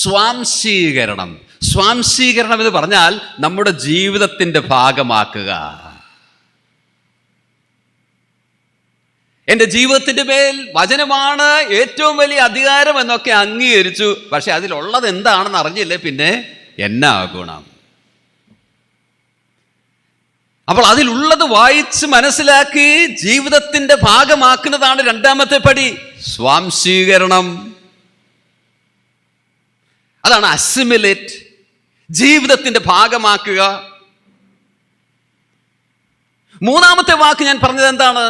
സ്വാംശീകരണം സ്വാംശീകരണം എന്ന് പറഞ്ഞാൽ നമ്മുടെ ജീവിതത്തിന്റെ ഭാഗമാക്കുക. എൻ്റെ ജീവിതത്തിന്റെ മേൽ വചനമാണ് ഏറ്റവും വലിയ അധികാരം എന്നൊക്കെ അംഗീകരിച്ചു. പക്ഷെ അതിലുള്ളത് എന്താണെന്ന് അറിഞ്ഞില്ലേ പിന്നെ എന്നാ ഗുണം? അപ്പോൾ അതിലുള്ളത് വായിച്ച് മനസ്സിലാക്കി ജീവിതത്തിന്റെ ഭാഗമാക്കുന്നതാണ് രണ്ടാമത്തെ പടി, സ്വാംശീകരണം. അതാണ് അസിമിലേറ്റ്, ജീവിതത്തിന്റെ ഭാഗമാക്കുക. മൂന്നാമത്തെ വാക്ക് ഞാൻ പറഞ്ഞത് എന്താണ്?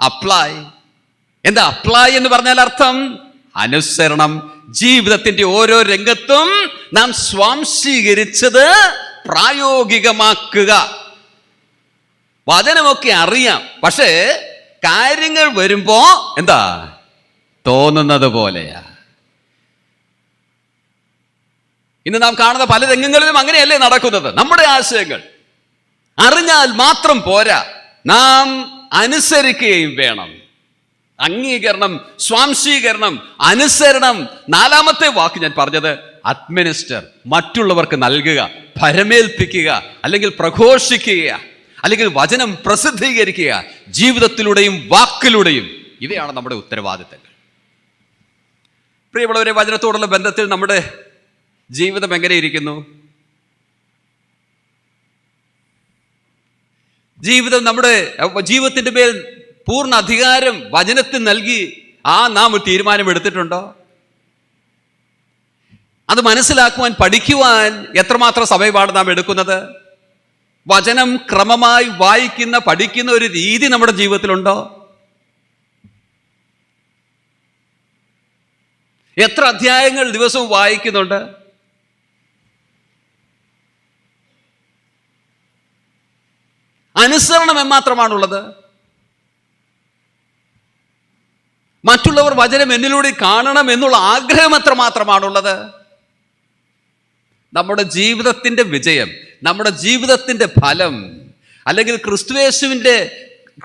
അപ്ലൈ. എന്താ അപ്ലൈ എന്ന് പറഞ്ഞാൽ അർത്ഥം? അനുസരണം. ജീവിതത്തിന്റെ ഓരോ രംഗത്തും നാം സ്വാംശീകരിച്ചത് പ്രായോഗികമാക്കുക. വചനമൊക്കെ അറിയാം, പക്ഷേ കാര്യങ്ങൾ വരുമ്പോ എന്താ തോന്നുന്നത് പോലെയാ. ഇന്ന് നാം കാണുന്ന പല രംഗങ്ങളിലും അങ്ങനെയല്ലേ നടക്കുന്നത്. നമ്മുടെ ആശയങ്ങൾ അറിഞ്ഞാൽ മാത്രം പോരാ, നാം അനുസരിക്കുകയും വേണം. അംഗീകരണം, സ്വാംശീകരണം, അനുസരണം. നാലാമത്തെ വാക്ക് ഞാൻ പറഞ്ഞത് അഡ്മിനിസ്റ്റർ. മറ്റുള്ളവർക്ക് നൽകുക, ഭരമേൽപ്പിക്കുക, അല്ലെങ്കിൽ പ്രഘോഷിക്കുക, അല്ലെങ്കിൽ വചനം പ്രസിദ്ധീകരിക്കുക, ജീവിതത്തിലൂടെയും വാക്കിലൂടെയും. ഇവയാണ് നമ്മുടെ ഉത്തരവാദിത്തങ്ങൾ. പ്രിയമുള്ളവരെ, വചനത്തോടുള്ള ബന്ധത്തിൽ നമ്മുടെ ജീവിതം എങ്ങനെ ഇരിക്കുന്നു? നമ്മുടെ ജീവിതത്തിന്റെ മേൽ പൂർണ്ണ അധികാരം വചനത്തിന് നൽകി നാം ഒരു തീരുമാനം എടുത്തിട്ടുണ്ടോ? അത് മനസ്സിലാക്കുവാൻ, പഠിക്കുവാൻ എത്രമാത്രം സമയമാണ് നാം എടുക്കുന്നത്? വചനം ക്രമമായി വായിക്കുന്ന, പഠിക്കുന്ന ഒരു രീതി നമ്മുടെ ജീവിതത്തിലുണ്ടോ? എത്ര അധ്യായങ്ങൾ ദിവസവും വായിക്കുന്നുണ്ട്? അനുസരണം എമ്മാത്രമാണുള്ളത്? മറ്റുള്ളവർ വചനം എന്നിലൂടെ കാണണം എന്നുള്ള ആഗ്രഹം എത്രമാത്രമാണുള്ളത്? നമ്മുടെ ജീവിതത്തിന്റെ വിജയം, നമ്മുടെ ജീവിതത്തിന്റെ ഫലം, അല്ലെങ്കിൽ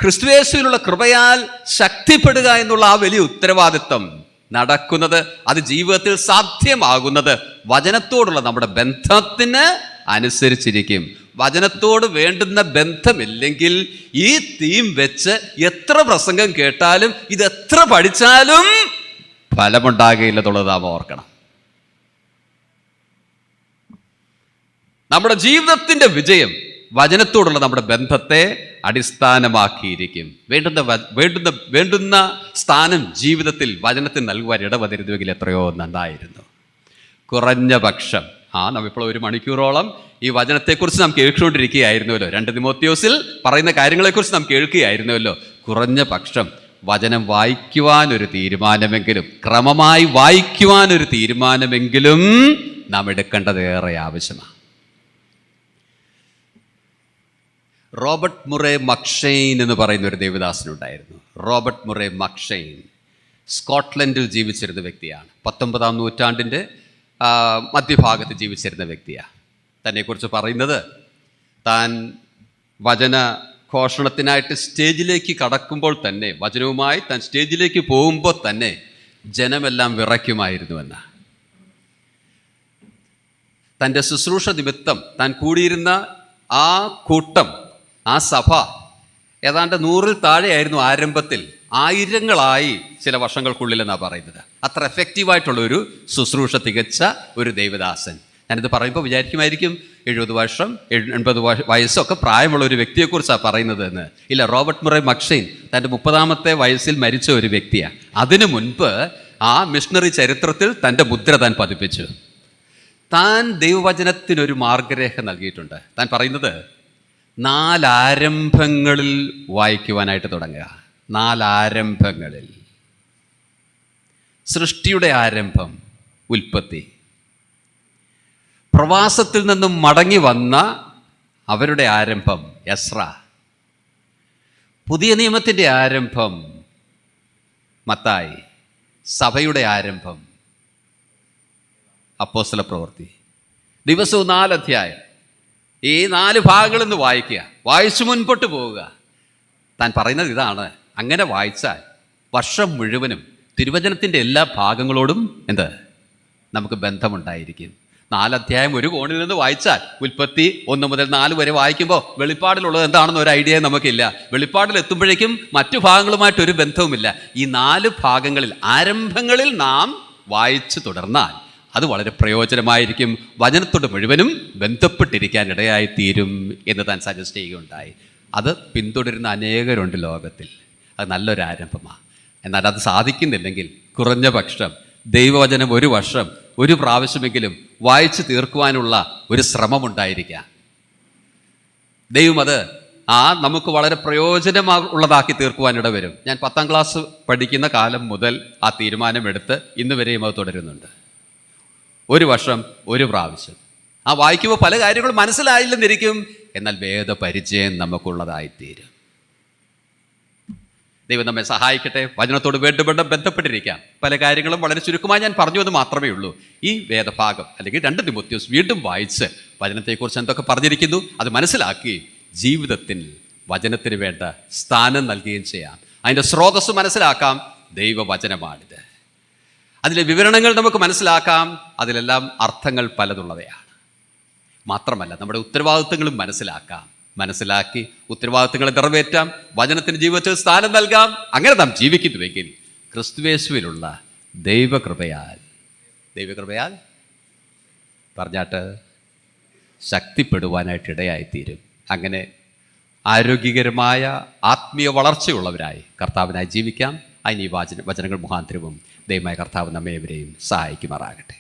ക്രിസ്തുയേശുവിലുള്ള കൃപയാൽ ശക്തിപ്പെടുക എന്നുള്ള ആ വലിയ ഉത്തരവാദിത്വം നടക്കുന്നത്, അത് ജീവിതത്തിൽ സാധ്യമാകുന്നത് വചനത്തോടുള്ള നമ്മുടെ ബന്ധത്തിന് അനുസരിച്ചിരിക്കും. വചനത്തോട് വേണ്ടുന്ന ബന്ധമില്ലെങ്കിൽ ഈ തീം വെച്ച് എത്ര പ്രസംഗം കേട്ടാലും, ഇത് എത്ര പഠിച്ചാലും ഫലമുണ്ടാകുകയില്ലെന്നുള്ളത് നാം ഓർക്കണം. നമ്മുടെ ജീവിതത്തിന്റെ വിജയം വചനത്തോടുള്ള നമ്മുടെ ബന്ധത്തെ അടിസ്ഥാനമാക്കിയിരിക്കും. വേണ്ടുന്ന സ്ഥാനം ജീവിതത്തിൽ വചനത്തിന് നൽകുവാൻ ഇടവന്നിരുന്നുവെങ്കിൽ എത്രയോ നന്നായിരുന്നു. കുറഞ്ഞ പക്ഷം നാം ഇപ്പോൾ 1 മണിക്കൂറോളം ഈ വചനത്തെക്കുറിച്ച് നാം കേൾച്ചുകൊണ്ടിരിക്കുകയായിരുന്നുവല്ലോ. 2 തിമോത്തിയോസിൽ പറയുന്ന കാര്യങ്ങളെക്കുറിച്ച് നാം കേൾക്കുകയായിരുന്നുവല്ലോ. കുറഞ്ഞ പക്ഷം വചനം വായിക്കുവാനൊരു തീരുമാനമെങ്കിലും, ക്രമമായി വായിക്കുവാനൊരു തീരുമാനമെങ്കിലും നാം എടുക്കേണ്ടത് ഏറെ ആവശ്യമാണ്. റോബർട്ട് മുറെ മക്ഷെയ്ൻ എന്ന് പറയുന്ന ഒരു ദേവദാസനുണ്ടായിരുന്നു. റോബർട്ട് മുറെ മക്ഷെയ്ൻ സ്കോട്ട്ലൻഡിൽ ജീവിച്ചിരുന്ന വ്യക്തിയാണ്. 19-ാം നൂറ്റാണ്ടിൻ്റെ മധ്യഭാഗത്ത് ജീവിച്ചിരുന്ന വ്യക്തിയാണ്. തന്നെക്കുറിച്ച് പറയുന്നത്, താൻ വചന ഘോഷണത്തിനായിട്ട് സ്റ്റേജിലേക്ക് കടക്കുമ്പോൾ തന്നെ, വചനവുമായി താൻ സ്റ്റേജിലേക്ക് പോകുമ്പോൾ തന്നെ ജനമെല്ലാം വിറയ്ക്കുമായിരുന്നുവെന്ന്. തൻ്റെ ശുശ്രൂഷ നിമിത്തം താൻ കൂടിയിരുന്ന ആ കൂട്ടം, ആ സഭ ഏതാണ്ട് 100-ൽ താഴെയായിരുന്നു ആരംഭത്തിൽ. ആയിരങ്ങളായി ചില വർഷങ്ങൾക്കുള്ളിലെന്നാണ് പറയുന്നത്. അത്ര എഫക്റ്റീവായിട്ടുള്ള ഒരു ശുശ്രൂഷ തികച്ച ഒരു ദൈവദാസൻ. ഞാനിത് പറയുമ്പോൾ വിചാരിക്കുമായിരിക്കും 70 വർഷം 80 വയസ്സൊക്കെ പ്രായമുള്ള ഒരു വ്യക്തിയെക്കുറിച്ചാണ് പറയുന്നത് എന്ന്. ഇല്ല, റോബർട്ട് മുറെ മക്ഷെയ്ൻ തൻ്റെ 30-ാമത്തെ വയസ്സിൽ മരിച്ച ഒരു വ്യക്തിയാണ്. അതിനു മുൻപ് ആ മിഷണറി ചരിത്രത്തിൽ തൻ്റെ മുദ്ര താൻ പതിപ്പിച്ചു. താൻ ദൈവവചനത്തിനൊരു മാർഗരേഖ നൽകിയിട്ടുണ്ട്. താൻ പറയുന്നത് 4 ആരംഭങ്ങളിൽ വായിക്കുവാനായിട്ട് തുടങ്ങുക. 4 ആരംഭങ്ങളിൽ. സൃഷ്ടിയുടെ ആരംഭം ഉൽപ്പത്തി. പ്രവാസത്തിൽ നിന്നും മടങ്ങി വന്ന അവരുടെ ആരംഭം എസ്ര. പുതിയ നിയമത്തിൻ്റെ ആരംഭം മത്തായി. സഭയുടെ ആരംഭം അപ്പോസ്തല പ്രവൃത്തി. ദിവസവും 4 അധ്യായം. ഈ 4 ഭാഗങ്ങളിൽ നിന്ന് വായിക്കുക, വായിച്ചു മുൻപോട്ട് പോവുക. താൻ പറയുന്നത് ഇതാണ്, അങ്ങനെ വായിച്ചാൽ വർഷം മുഴുവനും തിരുവചനത്തിൻ്റെ എല്ലാ ഭാഗങ്ങളോടും നമുക്ക് ബന്ധമുണ്ടായിരിക്കും. 4 അധ്യായം ഒരു കോണിൽ നിന്ന് വായിച്ചാൽ ഉൽപ്പത്തി 1 മുതൽ 4 വരെ വായിക്കുമ്പോൾ വെളിപ്പാടിലുള്ളത് എന്താണെന്ന് ഒരു ഐഡിയ നമുക്കില്ല. വെളിപ്പാടിൽ എത്തുമ്പോഴേക്കും മറ്റു ഭാഗങ്ങളുമായിട്ടൊരു ബന്ധവുമില്ല. ഈ 4 ഭാഗങ്ങളിൽ ആരംഭങ്ങളിൽ നാം വായിച്ചു തുടർന്നാൽ അത് വളരെ പ്രയോജനമായിരിക്കും. വചനത്തോട് മുഴുവനും ബന്ധപ്പെട്ടിരിക്കാൻ ഇടയായിത്തീരും എന്ന് താൻ സജസ്റ്റ് ചെയ്യുകയുണ്ടായി. അത് പിന്തുടരുന്ന അനേകരുണ്ട് ലോകത്തിൽ. അത് നല്ലൊരു ആരംഭമാണ്. എന്നാൽ അത് സാധിക്കുന്നില്ലെങ്കിൽ കുറഞ്ഞ പക്ഷം ദൈവവചനം ഒരു വർഷം ഒരു പ്രാവശ്യമെങ്കിലും വായിച്ചു തീർക്കുവാനുള്ള ഒരു ശ്രമമുണ്ടായിരിക്കാം. ദൈവം അത് നമുക്ക് വളരെ പ്രയോജനമുള്ളതാക്കി തീർക്കുവാനിട വരും. ഞാൻ 10-ാം ക്ലാസ് പഠിക്കുന്ന കാലം മുതൽ ആ തീരുമാനമെടുത്ത് ഇന്ന് വരെയും അത് തുടരുന്നുണ്ട്. ഒരു വർഷം ഒരു പ്രാവശ്യം. ആ വായിക്കുമ്പോൾ പല കാര്യങ്ങളും മനസ്സിലായില്ലെന്നിരിക്കും, എന്നാൽ വേദപരിചയം നമുക്കുള്ളതായിത്തീരും. ദൈവം നമ്മെ സഹായിക്കട്ടെ. വചനത്തോട് വീണ്ടും ബന്ധപ്പെട്ടിരിക്കാം. പല കാര്യങ്ങളും വളരെ ചുരുക്കമായി ഞാൻ പറഞ്ഞു എന്ന് മാത്രമേ ഉള്ളൂ. ഈ വേദഭാഗം അല്ലെങ്കിൽ 2 തിമോത്തിയോസ് വീണ്ടും വായിച്ച് വചനത്തെക്കുറിച്ച് എന്തൊക്കെ പറഞ്ഞിരിക്കുന്നു അത് മനസ്സിലാക്കി ജീവിതത്തിൽ വചനത്തിന് വേണ്ട സ്ഥാനം നൽകുകയും ചെയ്യാം. അതിൻ്റെ സ്രോതസ്സ് മനസ്സിലാക്കാം. ദൈവവചനമാണിത്. അതിലെ വിവരണങ്ങൾ നമുക്ക് മനസ്സിലാക്കാം. അതിലെല്ലാം അർത്ഥങ്ങൾ പലതുള്ളവയാണ്. മാത്രമല്ല നമ്മുടെ ഉത്തരവാദിത്വങ്ങളും മനസ്സിലാക്കി ഉത്തരവാദിത്വങ്ങളെ നിറവേറ്റാം. വചനത്തിന് ജീവിതത്തിൽ സ്ഥാനം നൽകാം. അങ്ങനെ നാം ജീവിക്കുന്നുവെങ്കിൽ ക്രിസ്തുയേശുവിലുള്ള ദൈവകൃപയാൽ പറഞ്ഞാട്ട് ശക്തിപ്പെടുവാനായിട്ട് ഇടയായിത്തീരും. അങ്ങനെ ആരോഗ്യകരമായ ആത്മീയ വളർച്ചയുള്ളവരായി കർത്താവിനായി ജീവിക്കാം. അതിന് ഈ വചനങ്ങൾ മുഖാന്തരവും ദൈവമായ കർത്താവ് നമ്മെ ഇവരെയും സഹായിക്കുമാറാകട്ടെ.